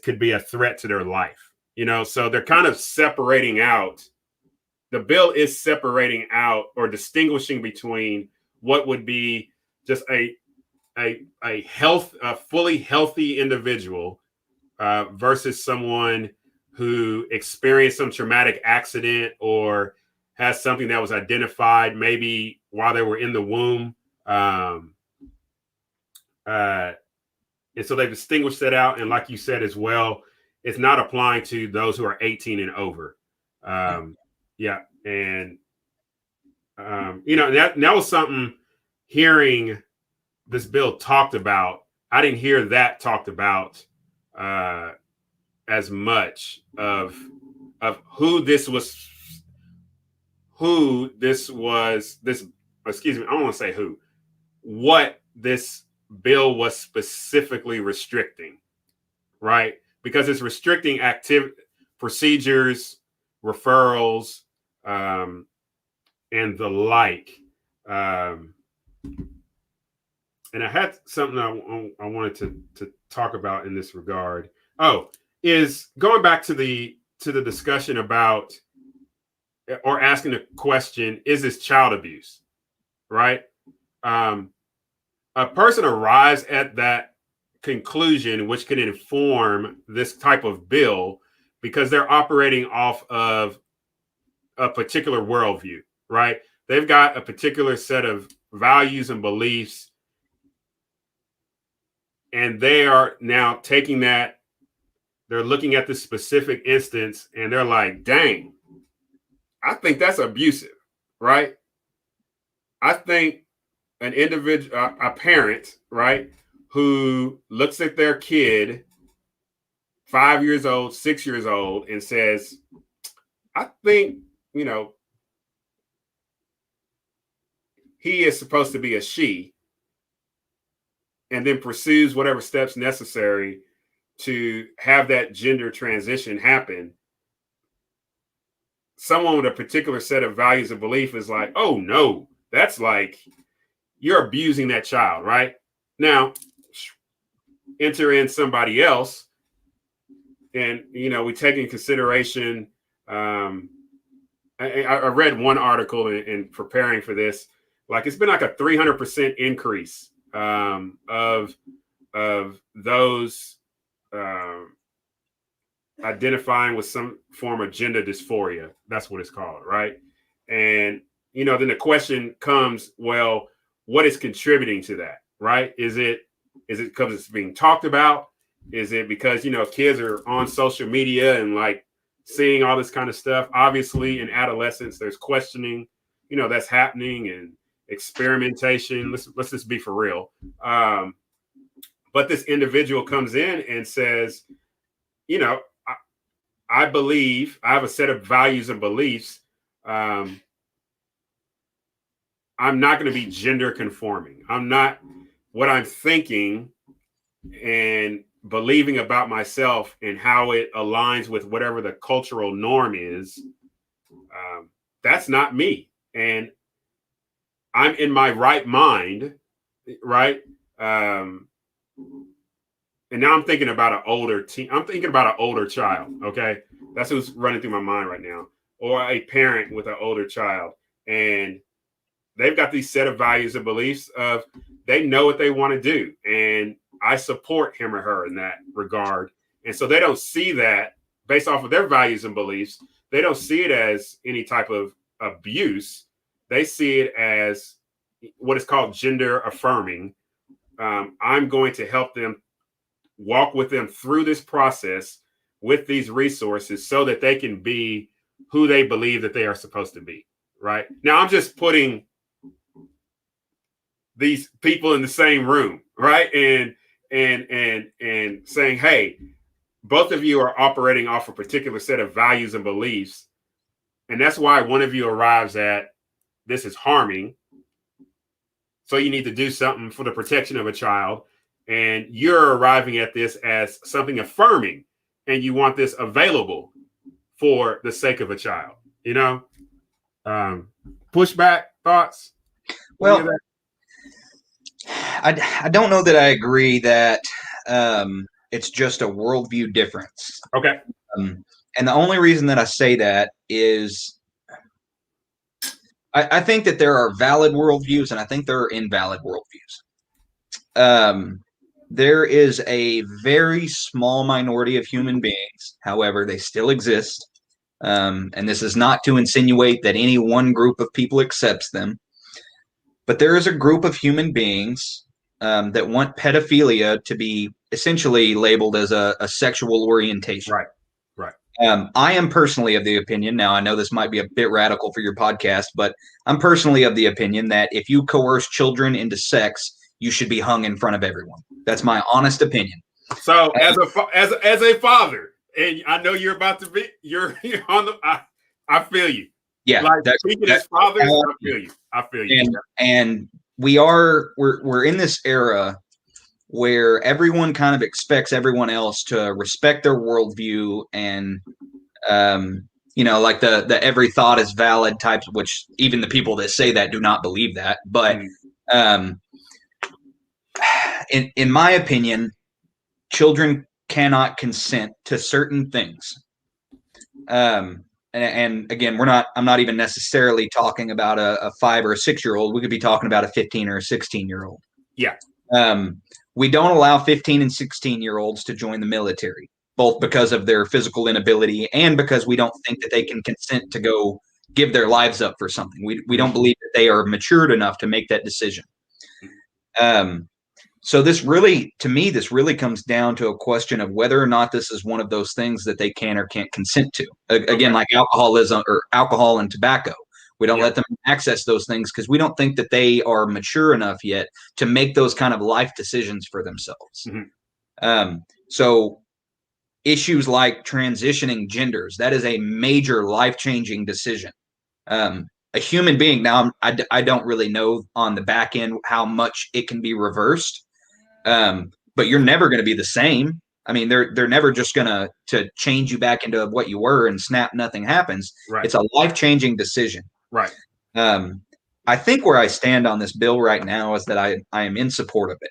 could be a threat to their life. So they're kind of separating out. The bill is separating out or distinguishing between what would be just a fully healthy individual versus someone who experienced some traumatic accident or has something that was identified maybe while they were in the womb. And so they distinguished that out. And like you said as well, it's not applying to those who are 18 and over. Yeah. And, that was something hearing this bill talked about. I didn't hear that talked about as much of excuse me, I don't want to say who, what this bill was specifically restricting, right? Because it's restricting procedures, referrals, and the like. And I had something I wanted to talk about in this regard. Is going back to the discussion about, or asking the question, is this child abuse, right? A person arrives at that conclusion, which can inform this type of bill, because they're operating off of a particular worldview, right? They've got a particular set of values and beliefs, and they are now taking that, they're looking at this specific instance, and they're like, dang, I think that's abusive, right? I think an individual, a parent, right, who looks at their kid, 5 years old, 6 years old, and says, I think, he is supposed to be a she, and then pursues whatever steps necessary to have that gender transition happen. Someone with a particular set of values and belief is like, oh no, that's like, you're abusing that child, right? Now, enter in somebody else, and we take in consideration. I read one article in preparing for this, like it's been like a 300% increase of those identifying with some form of gender dysphoria. That's what it's called, right? And then the question comes, well, what is contributing to that, right? Is it because it's being talked about? Is it because kids are on social media and like seeing all this kind of stuff? Obviously, in adolescence, there's questioning, that's happening, and experimentation. Let's just be for real. But this individual comes in and says, I believe I have a set of values and beliefs. I'm not going to be gender conforming. I'm not, what I'm thinking and believing about myself and how it aligns with whatever the cultural norm is. That's not me. And I'm in my right mind, right? And now I'm thinking about an older I'm thinking about an older child. Okay. That's who's running through my mind right now. Or a parent with an older child. And they've got these set of values and beliefs of they know what they want to do. And I support him or her in that regard. And so they don't see that based off of their values and beliefs. They don't see it as any type of abuse. They see it as what is called gender affirming. I'm going to help them walk with them through this process with these resources so that they can be who they believe that they are supposed to be. Right now, I'm just putting these people in the same room, right? And saying, hey, both of you are operating off a particular set of values and beliefs. And that's why one of you arrives at this is harming. So you need to do something for the protection of a child. And you're arriving at this as something affirming. And you want this available for the sake of a child, you know? Pushback, thoughts? Well, I don't know that I agree that it's just a worldview difference. Okay. And the only reason that I say that is I think that there are valid worldviews and I think there are invalid worldviews. There is a very small minority of human beings, however, they still exist. And this is not to insinuate that any one group of people accepts them, but there is a group of human beings that want pedophilia to be essentially labeled as a sexual orientation. Right. I am personally of the opinion, now I know this might be a bit radical for your podcast, but I'm personally of the opinion that if you coerce children into sex, you should be hung in front of everyone. That's my honest opinion. So as a father, and I know you're about to be, you're on the, I feel you. Yeah. Like speaking as fathers, I feel you. And we're in this era where everyone kind of expects everyone else to respect their worldview and, like the every thought is valid types, which even the people that say that do not believe that. But in my opinion, children cannot consent to certain things. And again, I'm not even necessarily talking about a 5 or a 6-year-old. We could be talking about a 15 or a 16-year-old. Yeah. We don't allow 15 and 16-year-olds to join the military, both because of their physical inability and because we don't think that they can consent to go give their lives up for something. We don't believe that they are matured enough to make that decision. So this really comes down to a question of whether or not this is one of those things that they can or can't consent to. Again, like alcoholism or alcohol and tobacco. We don't let them access those things because we don't think that they are mature enough yet to make those kind of life decisions for themselves. So issues like transitioning genders, that is a major life-changing decision. A human being, now I don't really know on the back end how much it can be reversed, but you're never going to be the same. I mean, they're never just going to change you back into what you were and snap, nothing happens. Right. It's a life-changing decision. Right. I think where I stand on this bill right now is that I am in support of it.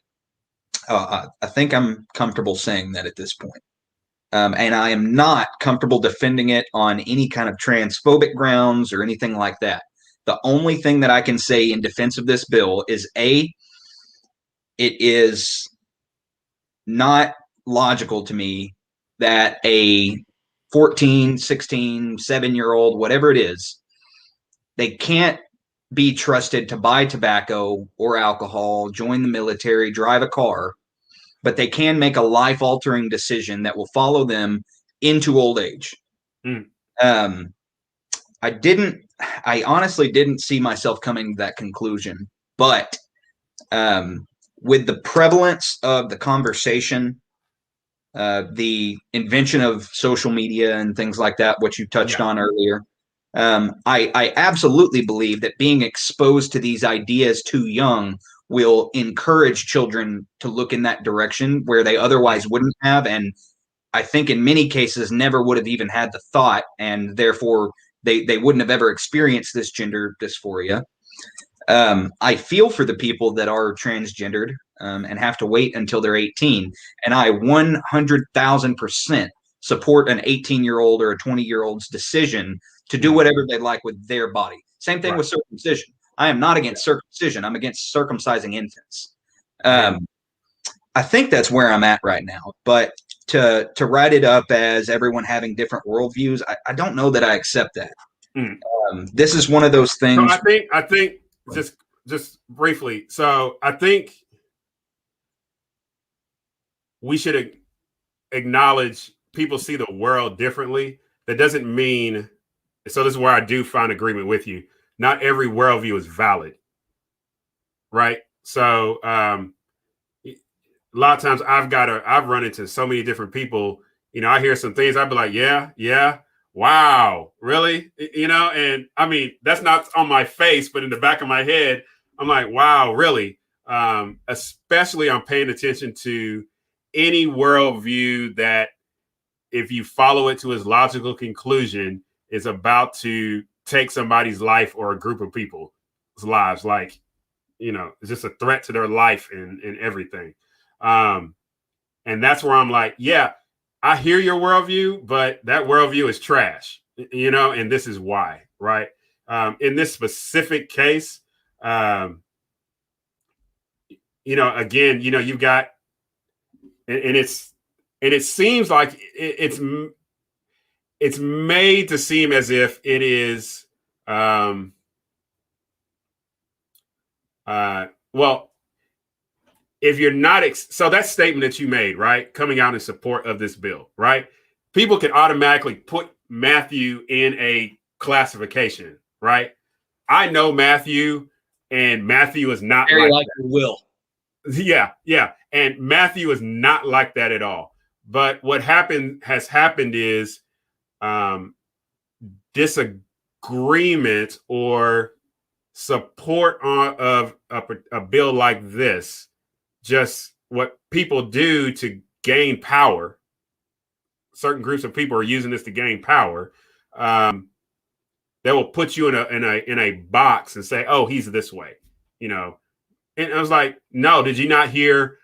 I think I'm comfortable saying that at this point. And I am not comfortable defending it on any kind of transphobic grounds or anything like that. The only thing that I can say in defense of this bill is it is not logical to me that a 14, 16, 7-year-old, whatever it is, they can't be trusted to buy tobacco or alcohol, join the military, drive a car, but they can make a life-altering decision that will follow them into old age. I honestly didn't see myself coming to that conclusion, but with the prevalence of the conversation, the invention of social media and things like that, which you touched on earlier, I absolutely believe that being exposed to these ideas too young will encourage children to look in that direction where they otherwise wouldn't have. And I think in many cases never would have even had the thought, and therefore they wouldn't have ever experienced this gender dysphoria. I feel for the people that are transgendered and have to wait until they're 18. And I 100,000% support an 18-year-old or a 20-year-old's decision to do whatever they like with their body. Same thing with circumcision. I am not against circumcision. I'm against circumcising infants. I think that's where I'm at right now. But to write it up as everyone having different worldviews, I don't know that I accept that. Mm. This is one of those things. So I think just briefly. So I think we should acknowledge people see the world differently. That doesn't mean. So this is where I do find agreement with you. Not every worldview is valid, right? So a lot of times I've run into so many different people. You know, I hear some things, I'd be like, yeah, wow, really? You know, and I mean, that's not on my face, but in the back of my head, I'm like, wow, really? Especially I'm paying attention to any worldview that if you follow it to its logical conclusion, is about to take somebody's life or a group of people's lives. Like, you know, it's just a threat to their life and everything. And that's where I'm like, yeah, I hear your worldview, but that worldview is trash, you know, and this is why, right? In this specific case, you know, again, you know, you've got, and it seems like it's made to seem as if it is, well, if you're not, so that statement that you made, right, coming out in support of this bill, right, people can automatically put Matthew in a classification, right? I know Matthew, and Matthew is not Very like likely will. Yeah, and Matthew is not like that at all. But what has happened is disagreement or support of a bill like this, just what people do to gain power. Certain groups of people are using this to gain power. They will put you in a box and say, "Oh, he's this way," you know. And I was like, "No, did you not hear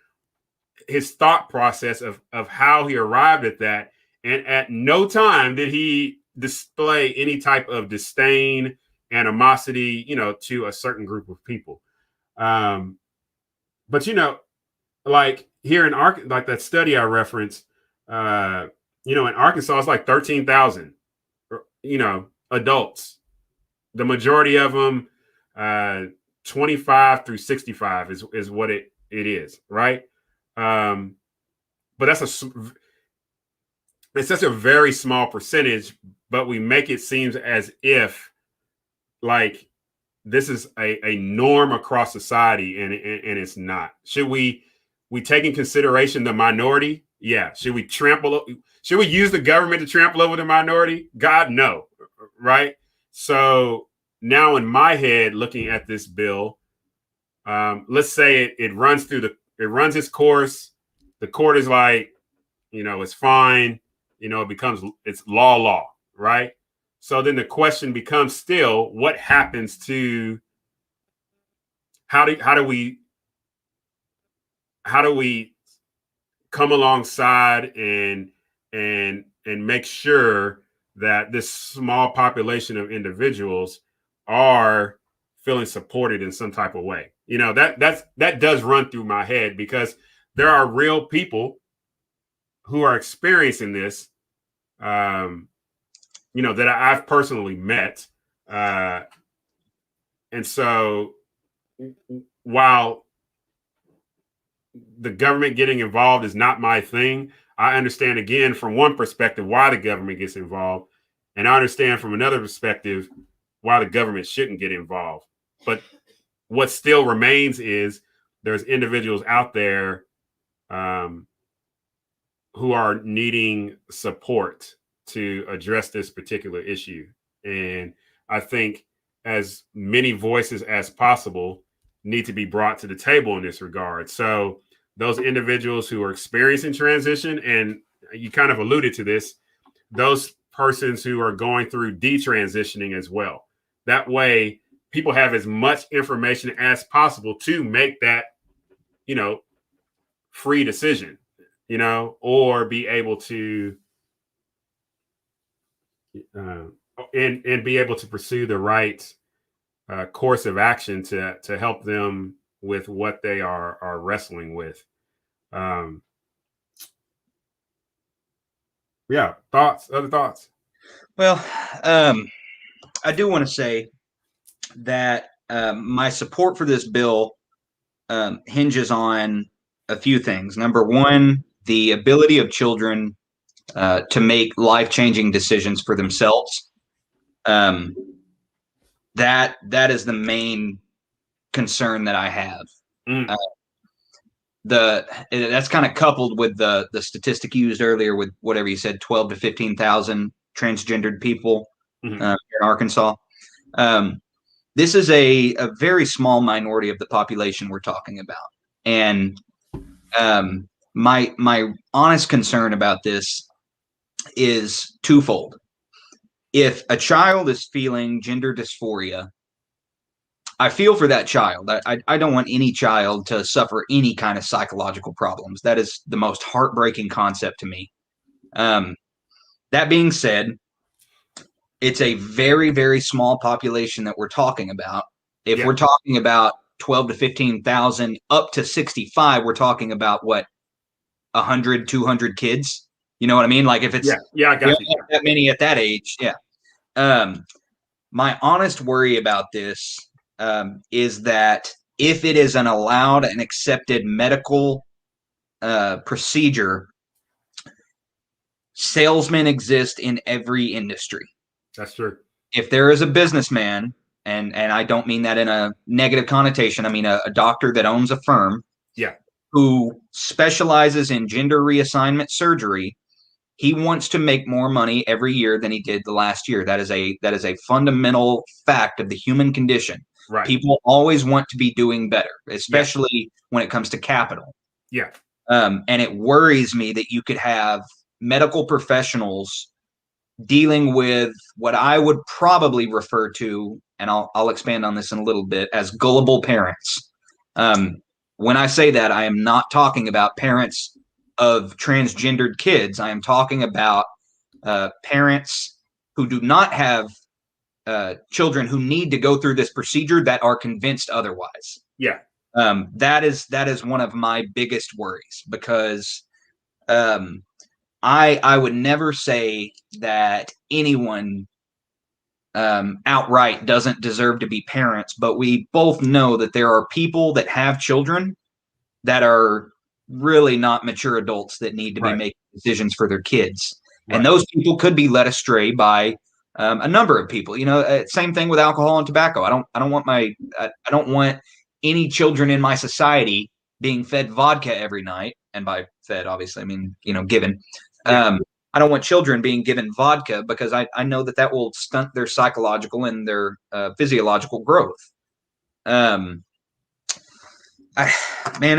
his thought process of how he arrived at that?" And at no time did he display any type of disdain, animosity, you know, to a certain group of people. But you know, like here in like that study I referenced, you know, in Arkansas, it's like 13,000, you know, adults. The majority of them, 25 through 65 is what it is, right? But it's such a very small percentage, but we make it seem as if like this is a norm across society, and it's not. Should we take in consideration the minority? Yeah. Should we use the government to trample over the minority? God, no. Right. So now in my head, looking at this bill, let's say it runs its course. The court is like, you know, it's fine. You know, it's law, right? So then the question becomes still, what happens to how do we come alongside and make sure that this small population of individuals are feeling supported in some type of way? You know, that does run through my head, because there are real people who are experiencing this, you know, that I've personally met. And so while the government getting involved is not my thing, I understand again from one perspective why the government gets involved, and I understand from another perspective why the government shouldn't get involved. But what still remains is there's individuals out there who are needing support to address this particular issue. And I think as many voices as possible need to be brought to the table in this regard. So those individuals who are experiencing transition, and you kind of alluded to this, those persons who are going through detransitioning as well. That way, people have as much information as possible to make that, you know, free decision, you know, or be able to and be able to pursue the right course of action to help them with what they are wrestling with. Yeah, other thoughts? Well, I do want to say that my support for this bill hinges on a few things. Number one, the ability of children to make life-changing decisions for themselves. That is the main concern that I have. Mm. That's kind of coupled with the statistic you used earlier with whatever you said, 12 to 15,000 transgendered people Mm-hmm. in Arkansas. This is a very small minority of the population we're talking about. And my honest concern about this is twofold. If a child is feeling gender dysphoria, I feel for that child. I don't want any child to suffer any kind of psychological problems. That is the most heartbreaking concept to me. That being said, it's a very, very small population that we're talking about. If we're talking about 12 to 15,000 up to 65, we're talking about what, 100, 200 kids? You know what I mean? Like if it's I got you. That many at that age. Yeah. My honest worry about this is that if it is an allowed and accepted medical procedure, salesmen exist in every industry. That's true. If there is a businessman, and I don't mean that in a negative connotation, I mean a doctor that owns a firm, who specializes in gender reassignment surgery, he wants to make more money every year than he did the last year. That is a fundamental fact of the human condition. Right. People always want to be doing better, especially when it comes to capital. Yeah. And it worries me that you could have medical professionals dealing with what I would probably refer to, and I'll expand on this in a little bit, as gullible parents. When I say that, I am not talking about parents of transgendered kids. I am talking about parents who do not have children who need to go through this procedure that are convinced otherwise. Yeah. That is one of my biggest worries, because I would never say that anyone outright doesn't deserve to be parents, but we both know that there are people that have children that are really not mature adults that need to be making decisions for their kids. And those people could be led astray by a number of people. You know, same thing with alcohol and tobacco. I don't want any children in my society being fed vodka every night. And by fed, obviously, I mean, given. I don't want children being given vodka, because I know that will stunt their psychological and their physiological growth. Man,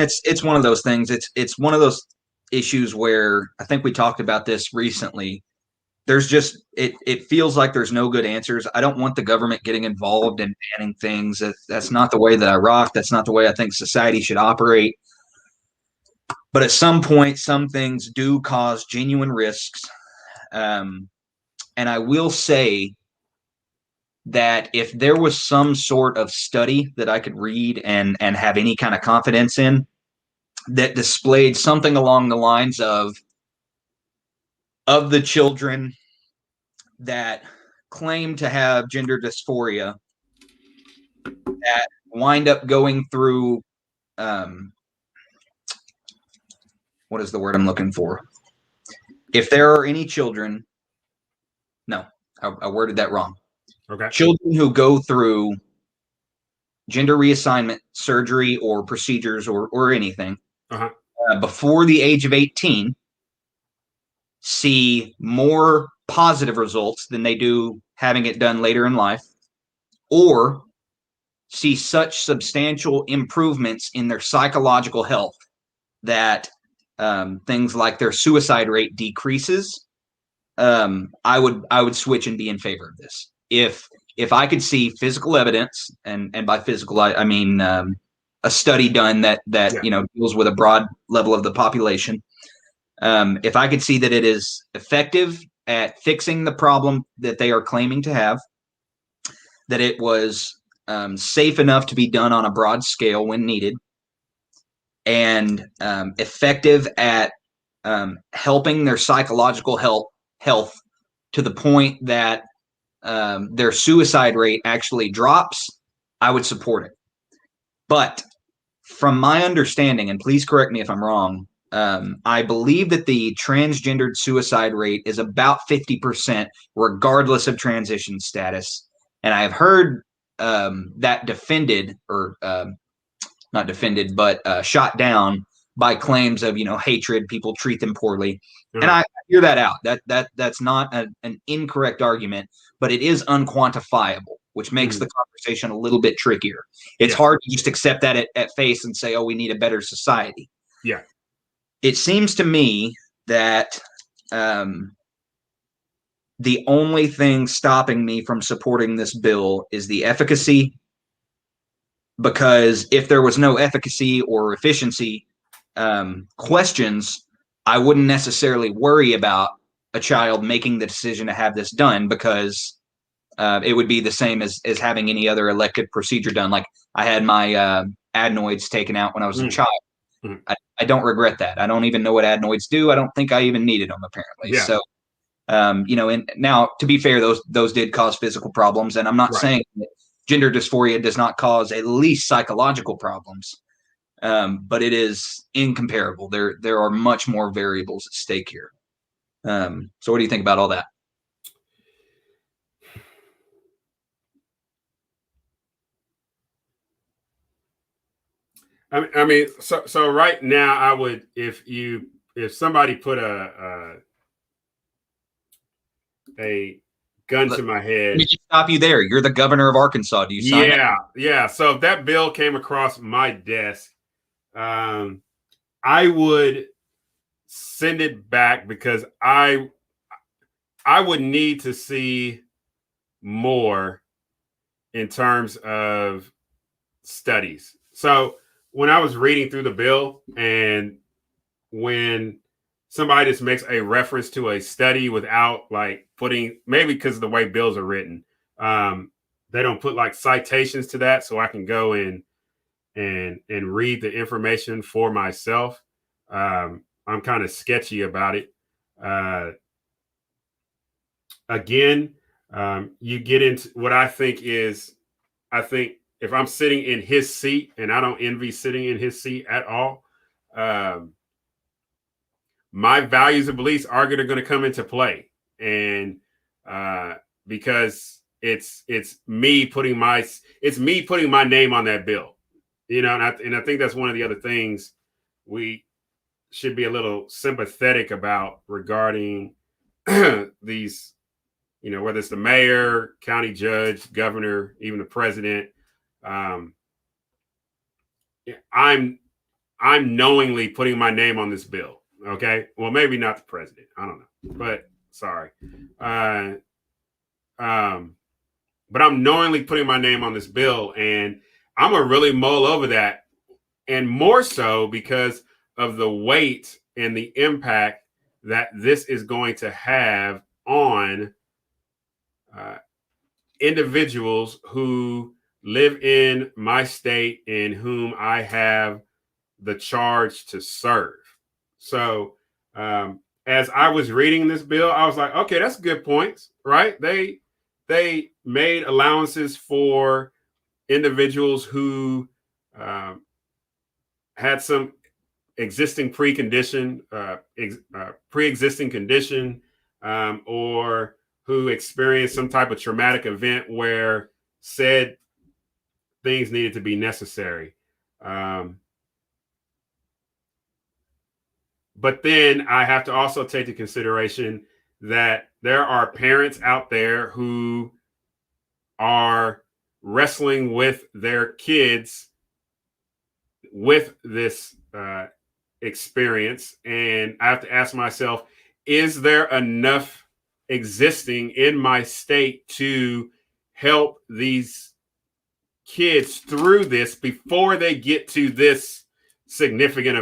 it's one of those things. It's one of those issues where I think we talked about this recently. There's just it feels like there's no good answers. I don't want the government getting involved in banning things. That's not the way that I rock. That's not the way I think society should operate. But at some point, some things do cause genuine risks. And I will say that if there was some sort of study that I could read and have any kind of confidence in, that displayed something along the lines of the children that claim to have gender dysphoria that wind up going through what is the word I'm looking for? If there are any children, no, I worded that wrong. Okay. Children who go through gender reassignment surgery or procedures or anything before the age of 18 see more positive results than they do having it done later in life, or see such substantial improvements in their psychological health that things like their suicide rate decreases. I would switch and be in favor of this. If I could see physical evidence, and by physical I mean a study done that deals with a broad level of the population. If I could see that it is effective at fixing the problem that they are claiming to have, that it was safe enough to be done on a broad scale when needed, and effective at helping their psychological health to the point that their suicide rate actually drops, I would support it. But from my understanding, and please correct me if I'm wrong, I believe that the transgendered suicide rate is about 50%, regardless of transition status. And I have heard that defended, or not defended, but shot down by claims of, hatred, people treat them poorly. And I hear that out. That's not an incorrect argument, but it is unquantifiable, which makes the conversation a little bit trickier. It's hard to just accept that at face and say, oh, we need a better society. Yeah. It seems to me that the only thing stopping me from supporting this bill is the efficacy, because if there was no efficacy or efficiency questions, I wouldn't necessarily worry about a child making the decision to have this done, because it would be the same as having any other elective procedure done. Like, I had my adenoids taken out when I was a child. I don't regret that. I don't even know what adenoids do. I don't think I even needed them, apparently. Yeah. So, and now, to be fair, those did cause physical problems, and I'm not saying that gender dysphoria does not cause at least psychological problems, but it is incomparable. There are much more variables at stake here. So what do you think about all that? I mean, so right now, I would, if somebody put a gun to my head. Let me just stop you there. You're the governor of Arkansas. Do you sign it? Yeah. So if that bill came across my desk, I would send it back, because I would need to see more in terms of studies. So when I was reading through the bill, and when somebody just makes a reference to a study without like putting, maybe because of the way bills are written, they don't put like citations to that, so I can go in and read the information for myself. I'm kind of sketchy about it. Again, you get into what I think if I'm sitting in his seat, and I don't envy sitting in his seat at all, my values and beliefs are going to come into play. And because it's me putting my name on that bill, and I think that's one of the other things we should be a little sympathetic about regarding these, whether it's the mayor, county judge, governor, even the president. I'm knowingly putting my name on this bill. Okay. Well, maybe not the president. I don't know, but sorry. But I'm knowingly putting my name on this bill, and I'm gonna really mull over that, and more so because of the weight and the impact that this is going to have on individuals who live in my state and whom I have the charge to serve. So as I was reading this bill, I was like, okay, that's good points, right? They made allowances for individuals who had some existing pre-existing condition, or who experienced some type of traumatic event where said things needed to be necessary. But then I have to also take into consideration that there are parents out there who are wrestling with their kids with this experience. And I have to ask myself, is there enough existing in my state to help these kids through this before they get to this significant,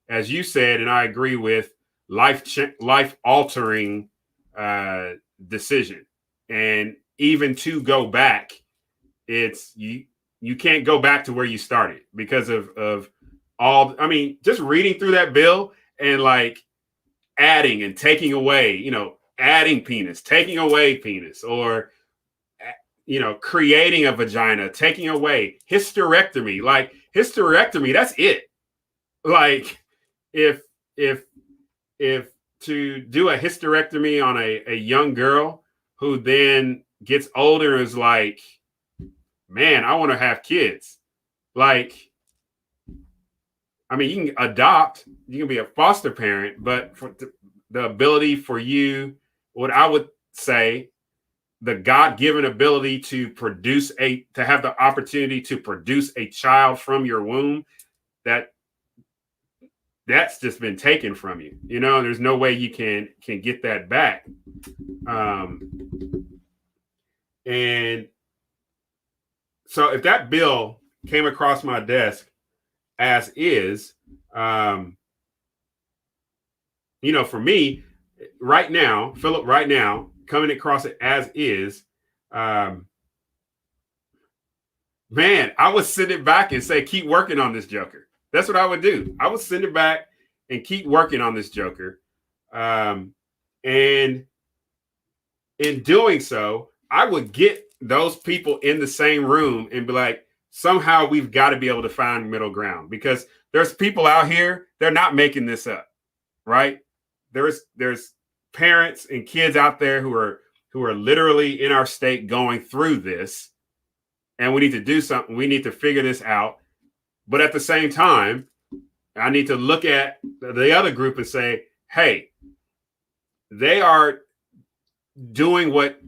as you said, and I agree with, life-altering decision? And even to go back it's you can't go back to where you started because of all. I mean, just reading through that bill and like adding and taking away, adding penis, taking away penis, or creating a vagina, taking away hysterectomy. Like hysterectomy, that's it. Like if to do a hysterectomy on a young girl who then gets older is like, man, I want to have kids. Like, I mean, you can adopt, you can be a foster parent, but for the ability for you, what I would say, the God-given ability to have the opportunity to produce a child from your womb, that's just been taken from you. There's no way you can get that back. And so if that bill came across my desk as is, for me right now, Philip, right now, coming across it as is, man, I would send it back and say, keep working on this joker. That's what I would do. I would send it back and keep working on this joker. And in doing so, I would get those people in the same room and be like, somehow we've got to be able to find middle ground, because there's people out here, they're not making this up, right? There's parents and kids out there who are literally in our state going through this, and we need to do something. We need to figure this out. But at the same time, I need to look at the other group and say, hey, they are doing what,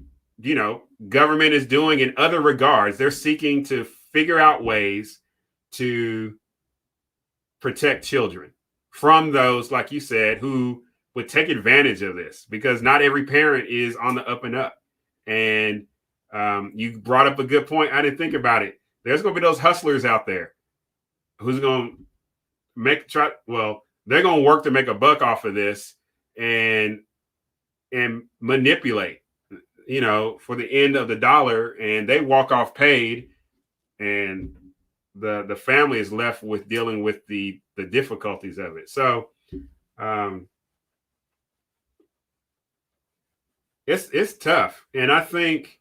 government is doing in other regards. They're seeking to figure out ways to protect children from those, like you said, who would take advantage of this, because not every parent is on the up and up. And you brought up a good point. I didn't think about it. There's going to be those hustlers out there who's going to they're going to work to make a buck off of this and manipulate, for the end of the dollar, and they walk off paid, and the family is left with dealing with the difficulties of it. So it's tough. And I think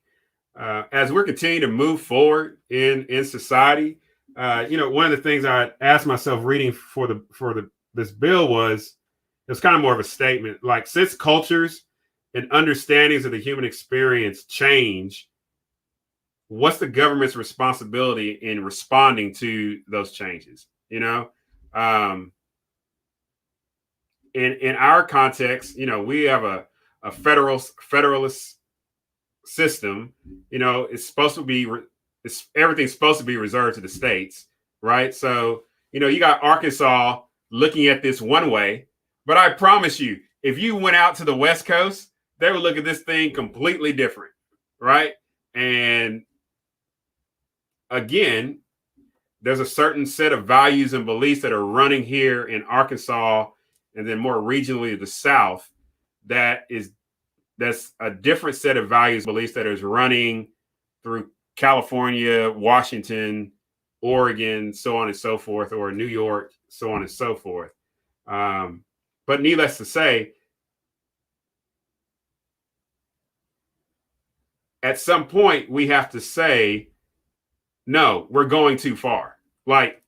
as we're continuing to move forward in society, one of the things I asked myself reading for this bill was, it was kind of more of a statement, like, since cultures and understandings of the human experience change, what's the government's responsibility in responding to those changes? In our context, we have a federalist system. It's supposed to be everything's supposed to be reserved to the states, right? So you got Arkansas looking at this one way, but I promise you, if you went out to the West Coast, they would look at this thing completely different, right? And again, there's a certain set of values and beliefs that are running here in Arkansas, and then more regionally the South, that's a different set of values and beliefs that is running through California, Washington, Oregon, so on and so forth, or New York, so on and so forth. But needless to say, at some point we have to say, no, we're going too far. Like,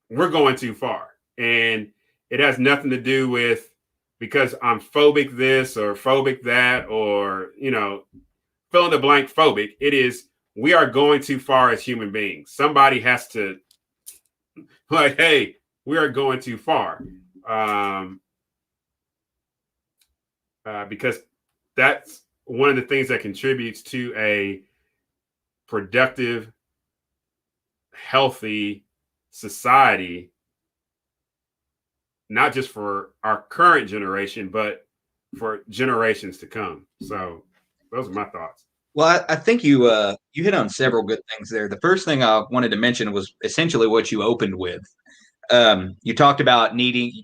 we're going too far. And it has nothing to do with because I'm phobic this or phobic that, or, fill in the blank phobic. It is, we are going too far as human beings. Somebody has to, like, hey, we are going too far. Because that's one of the things that contributes to a productive, healthy society, not just for our current generation, but for generations to come. So those are my thoughts. Well, I think you hit on several good things there. The first thing I wanted to mention was essentially what you opened with. You talked about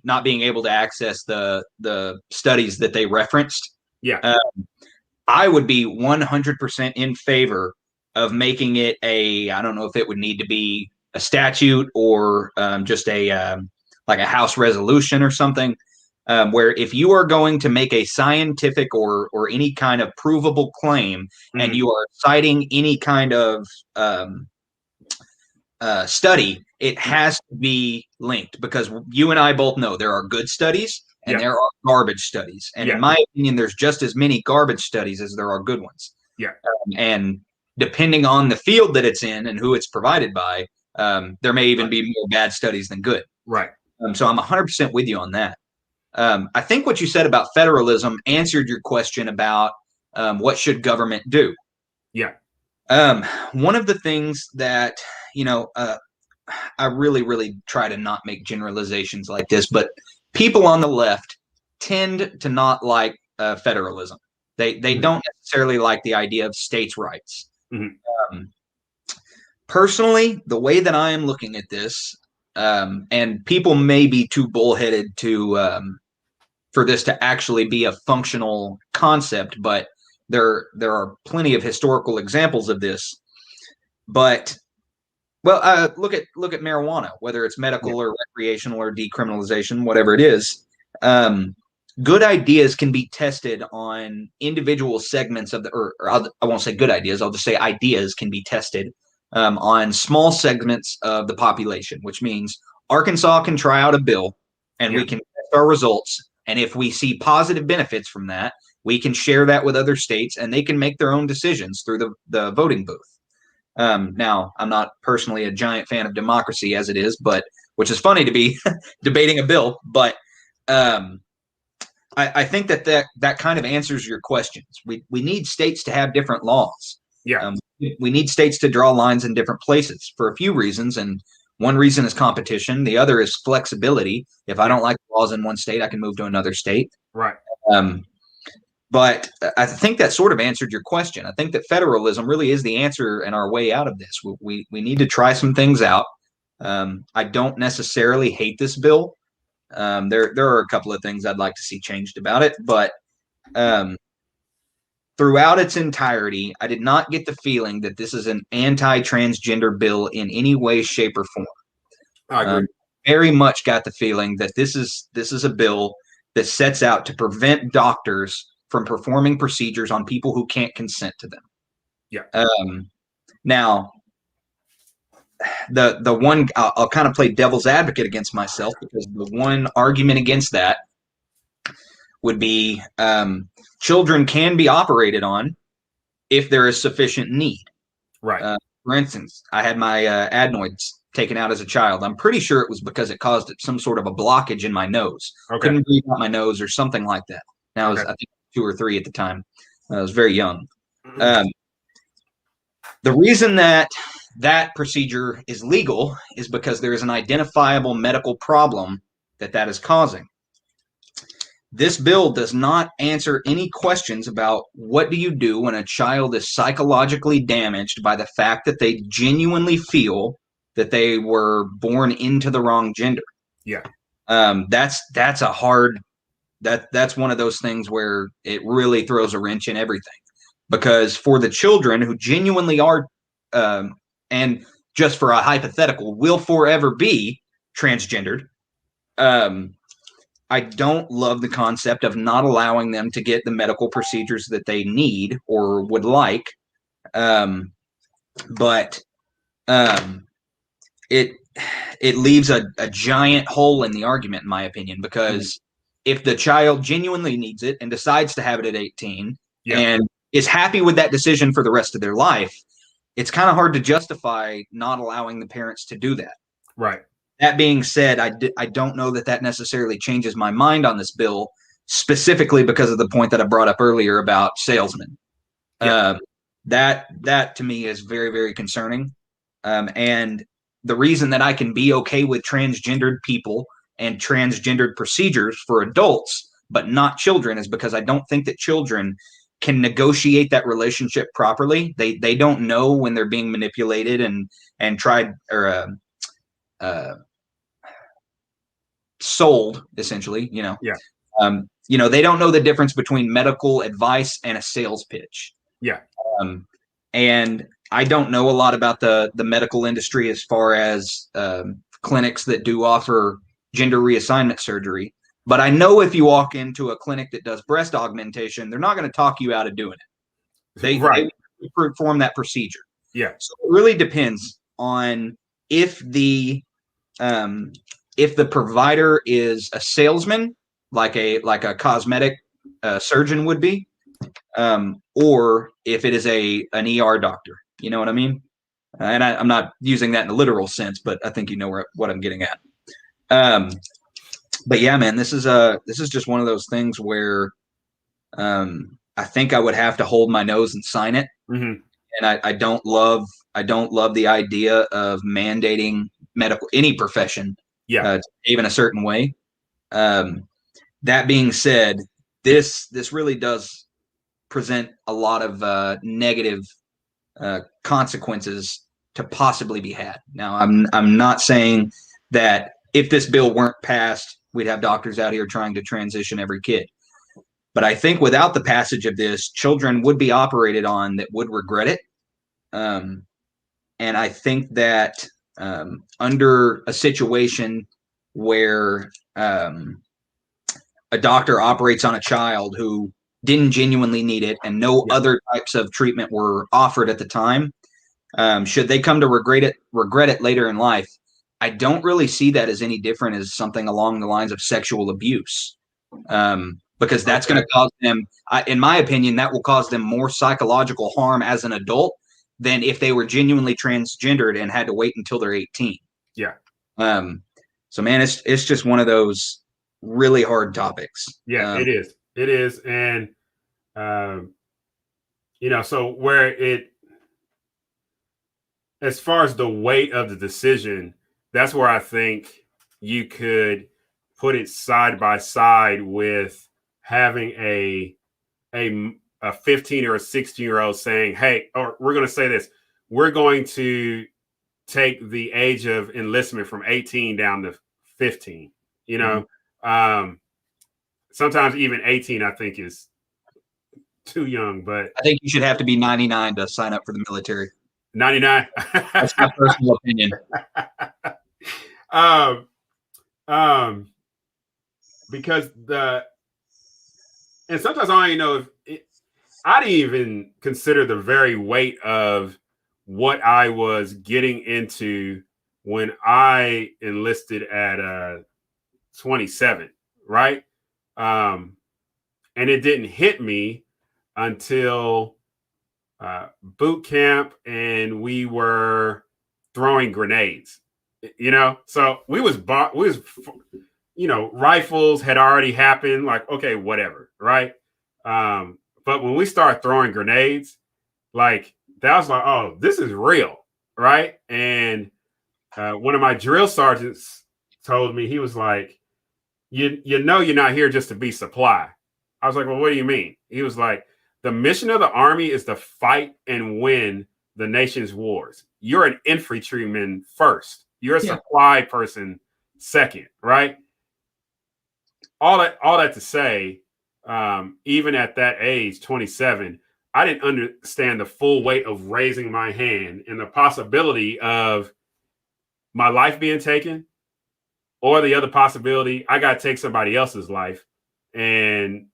not being able to access the studies that they referenced. Yeah. I would be 100% in favor making it I don't know if it would need to be a statute or just like a House resolution or something, where if you are going to make a scientific or any kind of provable claim, and you are citing any kind of study, it has to be linked, because you and I both know there are good studies and there are garbage studies. And in my opinion, there's just as many garbage studies as there are good ones. Yeah. And depending on the field that it's in and who it's provided by, there may even be more bad studies than good. Right. So I'm 100% with you on that. I think what you said about federalism answered your question about what should government do. Yeah. One of the things that, I really, really try to not make generalizations like this, but people on the left tend to not like federalism. They don't necessarily like the idea of states' rights. Personally, the way that I am looking at this, and people may be too bullheaded for this to actually be a functional concept, but there are plenty of historical examples of this. But look at marijuana, whether it's medical or recreational or decriminalization, whatever it is. Good ideas can be tested on individual segments of I won't say good ideas, I'll just say ideas can be tested on small segments of the population, which means Arkansas can try out a bill and we can test our results. And if we see positive benefits from that, we can share that with other states and they can make their own decisions through the voting booth. Now, I'm not personally a giant fan of democracy as it is, but which is funny to be debating a bill. But I think that kind of answers your questions. We need states to have different laws. Yeah. We need states to draw lines in different places for a few reasons. And one reason is competition. The other is flexibility. If I don't like laws in one state, I can move to another state. Right. But I think that sort of answered your question. I think that federalism really is the answer and our way out of this. We need to try some things out. I don't necessarily hate this bill. There are a couple of things I'd like to see changed about it, but throughout its entirety, I did not get the feeling that this is an anti-transgender bill in any way, shape, or form. I agree. Very much got the feeling that this is a bill that sets out to prevent doctors from performing procedures on people who can't consent to them. Yeah. Now, the one I'll kind of play devil's advocate against myself, because the one argument against that would be children can be operated on if there is sufficient need. Right. For instance, I had my adenoids taken out as a child. I'm pretty sure it was because it caused some sort of a blockage in my nose. Okay. Couldn't breathe out my nose or something like that. Now, I was, I think, 2 or 3 at the time. I was very young. The reason that procedure is legal is because there is an identifiable medical problem that is causing. This bill does not answer any questions about what do you do when a child is psychologically damaged by the fact that they genuinely feel that they were born into the wrong gender. Yeah. That's a hard, that's one of those things where it really throws a wrench in everything, because for the children who genuinely are, and just for a hypothetical, will forever be transgendered, I don't love the concept of not allowing them to get the medical procedures that they need or would like. But it leaves a giant hole in the argument, in my opinion, because if the child genuinely needs it and decides to have it at 18 and is happy with that decision for the rest of their life, it's kind of hard to justify not allowing the parents to do that. Right. That being said, I don't know that necessarily changes my mind on this bill, specifically because of the point that I brought up earlier about salesmen. That to me is very, very concerning. And the reason that I can be okay with transgendered people and transgendered procedures for adults, but not children, is because I don't think that children can negotiate that relationship properly. They don't know when they're being manipulated and tried or sold, essentially, they don't know the difference between medical advice and a sales pitch. Yeah. And I don't know a lot about the medical industry as far as clinics that do offer gender reassignment surgery. But I know if you walk into a clinic that does breast augmentation, they're not going to talk you out of doing it. They perform that procedure. Yeah. So it really depends on if the provider is a salesman, like a cosmetic surgeon would be, or if it is an ER doctor. You know what I mean? And I'm not using that in a literal sense, but I think you know what I'm getting at. But yeah, man, this is just one of those things where I think I would have to hold my nose and sign it. Mm-hmm. And I don't love the idea of mandating any profession to behave in a certain way. That being said, this really does present a lot of negative consequences to possibly be had. Now, I'm not saying that if this bill weren't passed, we'd have doctors out here trying to transition every kid. But I think without the passage of this, children would be operated on that would regret it. And I think that under a situation where a doctor operates on a child who didn't genuinely need it and no other types of treatment were offered at the time, should they come to regret it later in life, I don't really see that as any different as something along the lines of sexual abuse. Because that's going to cause them, in my opinion, that will cause them more psychological harm as an adult than if they were genuinely transgendered and had to wait until they're 18. Yeah. So man, it's just one of those really hard topics. Yeah, it is. It is. And, so as far as the weight of the decision, that's where I think you could put it side by side with having a 15 or a 16-year-old saying, hey, or we're going to say this, we're going to take the age of enlistment from 18 down to 15, sometimes even 18, I think is too young, but I think you should have to be 99 to sign up for the military. 99. That's my personal opinion. Because and sometimes I don't even know I didn't even consider the very weight of what I was getting into when I enlisted at 27, right? And it didn't hit me until boot camp, and we were throwing grenades, so rifles had already happened, like, okay, whatever. Right. But when we start throwing grenades, like, that was like, oh, this is real. Right. And one of my drill sergeants told me, he was like, you're not here just to be supply. I was like, well, what do you mean? He was like, the mission of the Army is to fight and win the nation's wars. You're an infantryman first. You're a supply person second, right? All that to say, even at that age, 27, I didn't understand the full weight of raising my hand and the possibility of my life being taken, or the other possibility, I got to take somebody else's life and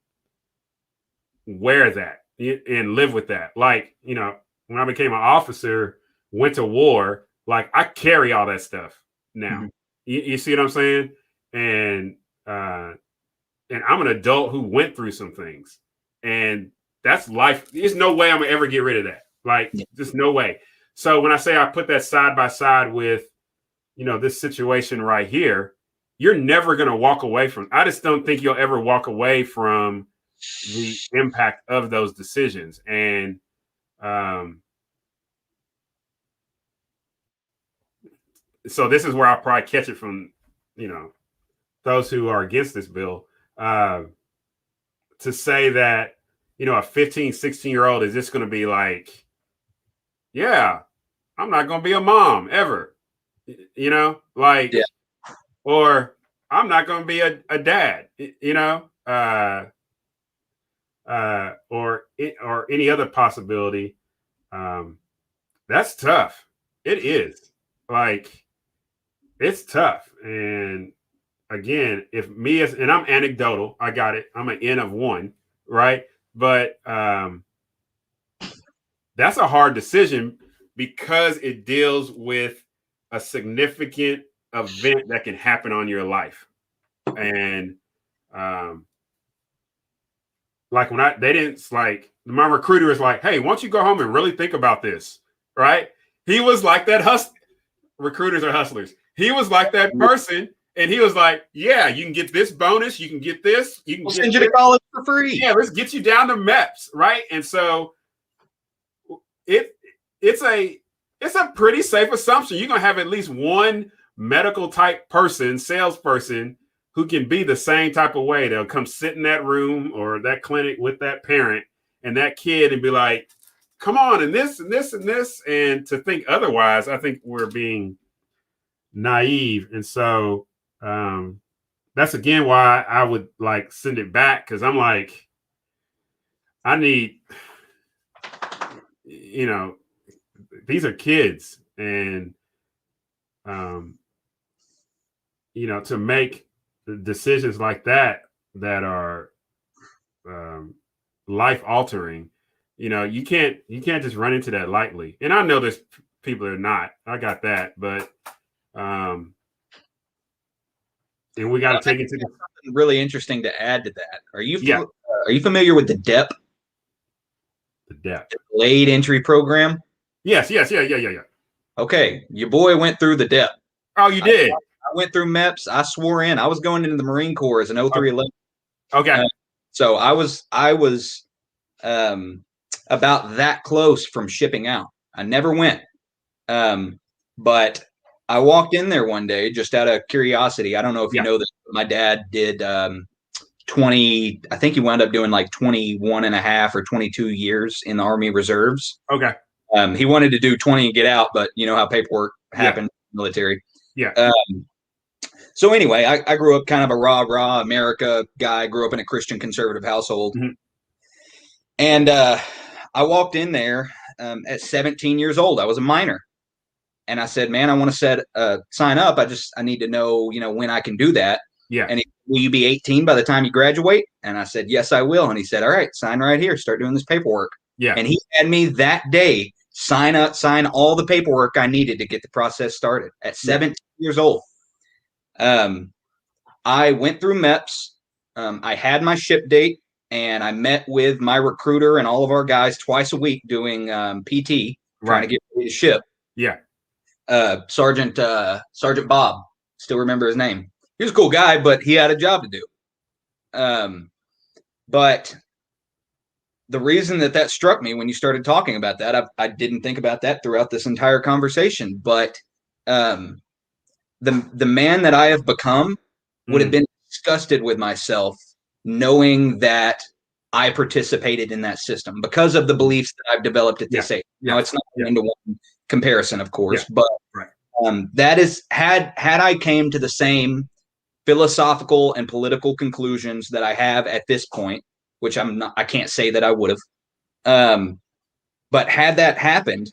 wear that and live with that. Like, when I became an officer, went to war, like, I carry all that stuff now. Mm-hmm. You see what I'm saying? And I'm an adult who went through some things, and that's life. There's no way I'm gonna ever get rid of that. Like, just no way. So when I say I put that side by side with, this situation right here, you're never going to walk away from. I just don't think you'll ever walk away from the impact of those decisions. And so this is where I'll probably catch it from, those who are against this bill, to say that, a 15, 16-year-old is just going to be like, yeah, I'm not going to be a mom ever, or I'm not going to be a dad, or any other possibility. That's tough. It is. Like, it's tough. And again, if me as, and I'm anecdotal, I got it. I'm an N of one, right? But that's a hard decision because it deals with a significant event that can happen on your life. And like when they didn't, like, my recruiter was like, hey, why don't you go home and really think about this, right? He was like that recruiters are hustlers. He was like that person, and he was like, yeah, you can get this bonus, you can get this, you can We'll get send you to college for free. Yeah, let's get you down to MEPS, right? And so it's a pretty safe assumption. You're gonna have at least one medical type person, salesperson, who can be the same type of way. They'll come sit in that room or that clinic with that parent and that kid and be like, come on, and this and this and this. And to think otherwise, I think we're being naive. And so that's again why I would like send it back, because I'm like, I need, these are kids, and to make decisions like that are life altering, you can't just run into that lightly. And I know there's people that are not. I got that, but and we got to take it to something really interesting to add to that. Are you familiar with the DEP? The DEP, delayed entry program? Yes. Yeah. Okay, your boy went through the DEP. Oh, you did? I went through MEPS. I swore in. I was going into the Marine Corps as an 0311. Okay. So I was about that close from shipping out. I never went. But I walked in there one day just out of curiosity. I don't know if you know this, but my dad did 20, I think he wound up doing like 21 and a half or 22 years in the Army Reserves. Okay. He wanted to do 20 and get out, but you know how paperwork happened in the military. Yeah. So anyway, I grew up kind of a rah-rah America guy, grew up in a Christian conservative household. Mm-hmm. And I walked in there at 17 years old. I was a minor. And I said, man, I want to sign up. I need to know, when I can do that. Yeah. And he, will you be 18 by the time you graduate? And I said, yes, I will. And he said, all right, sign right here. Start doing this paperwork. Yeah. And he had me that day sign all the paperwork I needed to get the process started at 17 years old. I went through MEPS. I had my ship date, and I met with my recruiter and all of our guys twice a week doing PT, trying to get ready to ship. Yeah. Sergeant Bob, still remember his name. He was a cool guy, but he had a job to do. But the reason that struck me when you started talking about that, I didn't think about that throughout this entire conversation, but the man that I have become would have been disgusted with myself knowing that I participated in that system because of the beliefs that I've developed at this age. Now, it's not a one-to-one comparison, of course, but that is, had I came to the same philosophical and political conclusions that I have at this point, which I can't say that I would have. But had that happened,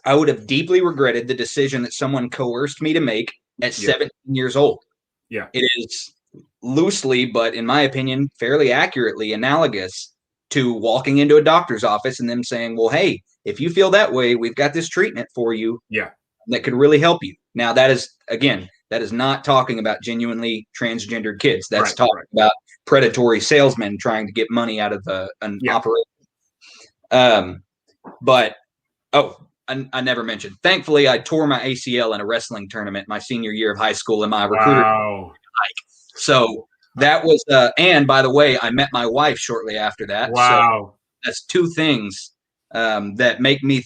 I would have deeply regretted the decision that someone coerced me to make at 17 years old. Yeah. It is loosely, but in my opinion, fairly accurately analogous to walking into a doctor's office and them saying, well, hey, if you feel that way, we've got this treatment for you that could really help you. Now, that is not talking about genuinely transgendered kids. That's talking about predatory salesmen trying to get money out of an operation. But I never mentioned. Thankfully, I tore my ACL in a wrestling tournament my senior year of high school, and my recruiter. So that was. And by the way, I met my wife shortly after that. Wow. So that's two things that make me.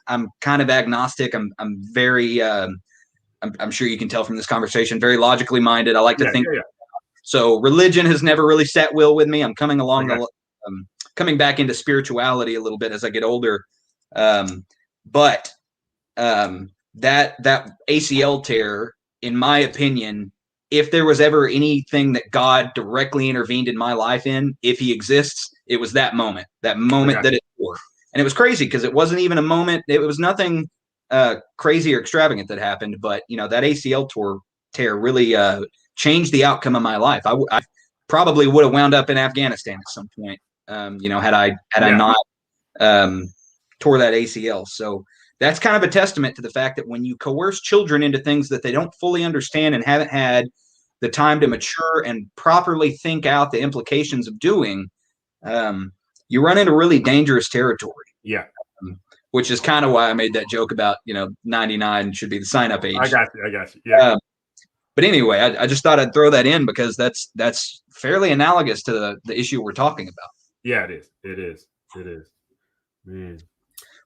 I'm kind of agnostic. I'm very. I'm sure you can tell from this conversation, very logically minded. I like to think. So religion has never really sat well with me. I'm coming along coming back into spirituality a little bit as I get older. But that ACL tear, in my opinion, if there was ever anything that God directly intervened in my life in, if he exists, it was that moment that it tore. And it was crazy because it wasn't even a moment. It was nothing crazy or extravagant that happened. But, that ACL tear really changed the outcome of my life. I probably would have wound up in Afghanistan at some point, had I not tore that ACL. So that's kind of a testament to the fact that when you coerce children into things that they don't fully understand and haven't had the time to mature and properly think out the implications of doing, you run into really dangerous territory. Yeah. Which is kind of why I made that joke about, 99 should be the sign-up age. I got you. Yeah. But anyway, I just thought I'd throw that in because that's fairly analogous to the issue we're talking about. Yeah, it is. Man.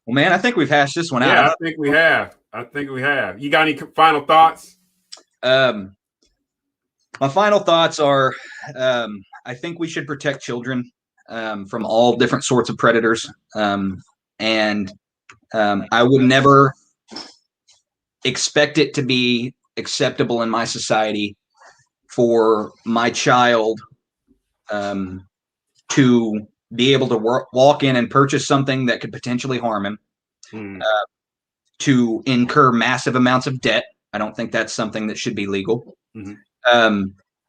Well, man, I think we've hashed this one out. Yeah, I think we have. You got any final thoughts? My final thoughts are, I think we should protect children from all different sorts of predators. And I would never expect it to be acceptable in my society for my child to be able to walk in and purchase something that could potentially harm him, to incur massive amounts of debt. I don't think that's something that should be legal.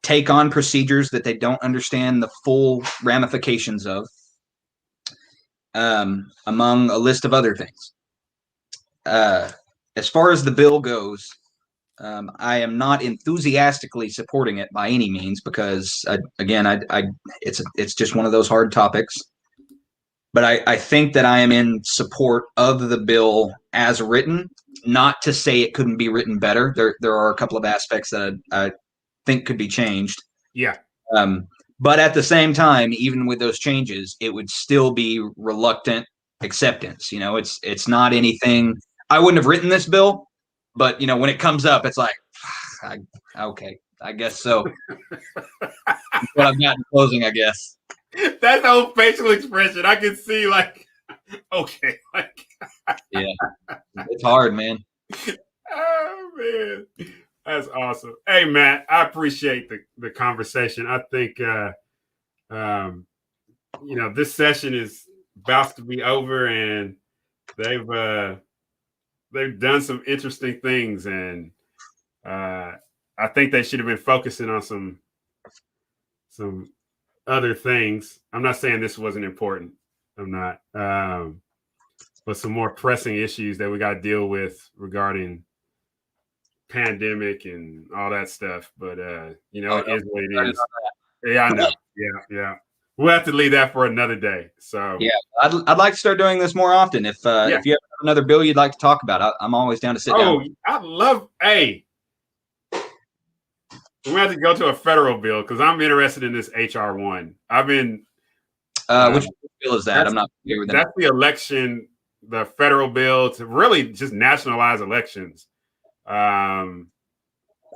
Take on procedures that they don't understand the full ramifications of, among a list of other things. As far as the bill goes, I am not enthusiastically supporting it by any means because, it's just one of those hard topics. But I think that I am in support of the bill as written. Not to say it couldn't be written better. There are a couple of aspects that I think could be changed. Yeah. But at the same time, even with those changes, it would still be reluctant acceptance. It's not anything. I wouldn't have written this bill, but when it comes up, it's like, okay, I guess so. That's what I've got in closing, I guess. That whole facial expression, I can see okay. Yeah, it's hard, man. Oh man, that's awesome. Hey, Matt, I appreciate the conversation. I think this session is about to be over, and they've done some interesting things, and I think they should have been focusing on some other things. I'm not saying this wasn't important. I'm not. But some more pressing issues that we got to deal with regarding pandemic and all that stuff. But it is what it is. Yeah, I know. Yeah. We'll have to leave that for another day. So yeah, I'd like to start doing this more often. If you have another bill you'd like to talk about, I'm always down to sit down. I love. Hey, we have to go to a federal bill because I'm interested in this HR1. I've been. Which bill is that? I'm not familiar with that. That's the election, the federal bill to really just nationalize elections. I'm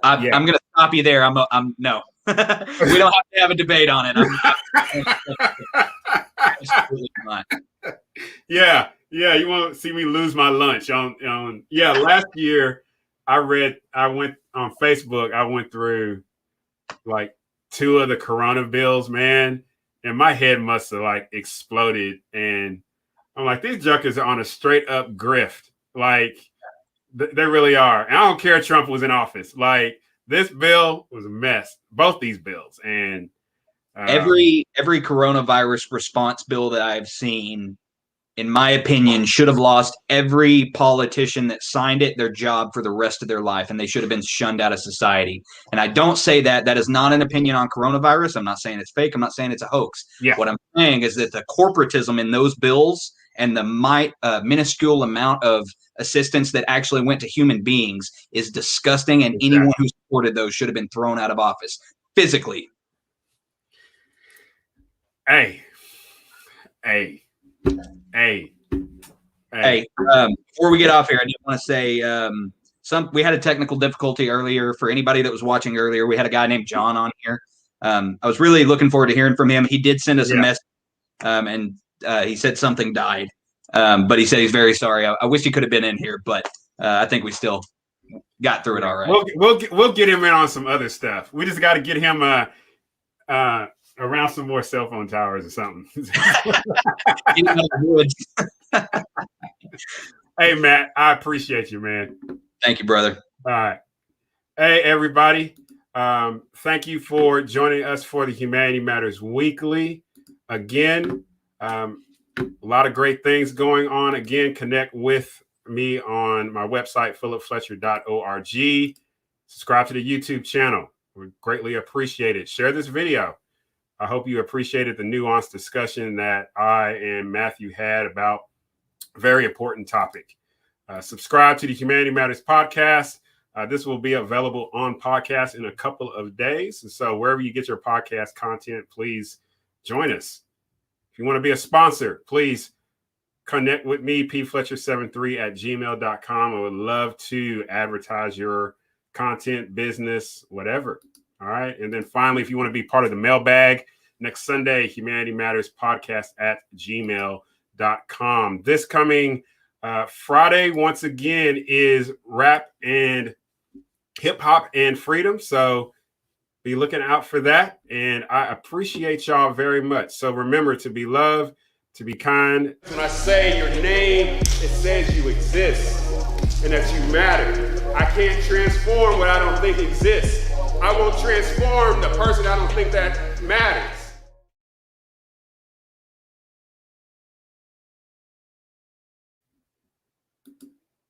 going to stop you there. I'm no. We don't have to have a debate on it. Not. Yeah. You won't see me lose my lunch on. Yeah, last year I went on Facebook. I went through like 2 of the Corona bills, man, and my head must have exploded. And I'm like, these junkers are on a straight up grift. They really are. And I don't care if Trump was in office. This bill was a mess. Both these bills. And every coronavirus response bill that I've seen, in my opinion, should have lost every politician that signed it their job for the rest of their life, and they should have been shunned out of society. And I don't say that. That is not an opinion on coronavirus. I'm not saying it's fake. I'm not saying it's a hoax. Yeah. What I'm saying is that the corporatism in those bills and the minuscule amount of assistance that actually went to human beings is disgusting, and Exactly. anyone who supported those should have been thrown out of office physically. Hey. Before we get off here, I just want to say we had a technical difficulty earlier. For anybody that was watching earlier, we had a guy named John on here. I was really looking forward to hearing from him. He did send us a message, and he said something died, but he said he's very sorry. I wish he could have been in here, but I think we still got through it all right. We'll get him in on some other stuff. We just got to get him around some more cell phone towers or something. Hey, Matt, I appreciate you, man. Thank you, brother. All right. Hey, everybody. Thank you for joining us for the Humanity Matters Weekly. Again, a lot of great things going on. Again, connect with me on my website, philipfletcher.org. Subscribe to the YouTube channel. We greatly appreciate it. Share this video. I hope you appreciated the nuanced discussion that I and Matthew had about a very important topic. Subscribe to the Humanity Matters podcast. This will be available on podcast in a couple of days. And so wherever you get your podcast content, please join us. If you want to be a sponsor, please connect with me, pfletcher73@gmail.com. I would love to advertise your content, business, whatever. All right. And then finally, if you want to be part of the mailbag, next Sunday, Humanity Matters podcast @gmail.com. This coming Friday, once again, is rap and hip hop and freedom. So be looking out for that. And I appreciate y'all very much. So remember to be loved, to be kind. When I say your name, it says you exist and that you matter. I can't transform what I don't think exists. I won't transform the person I don't think that matters.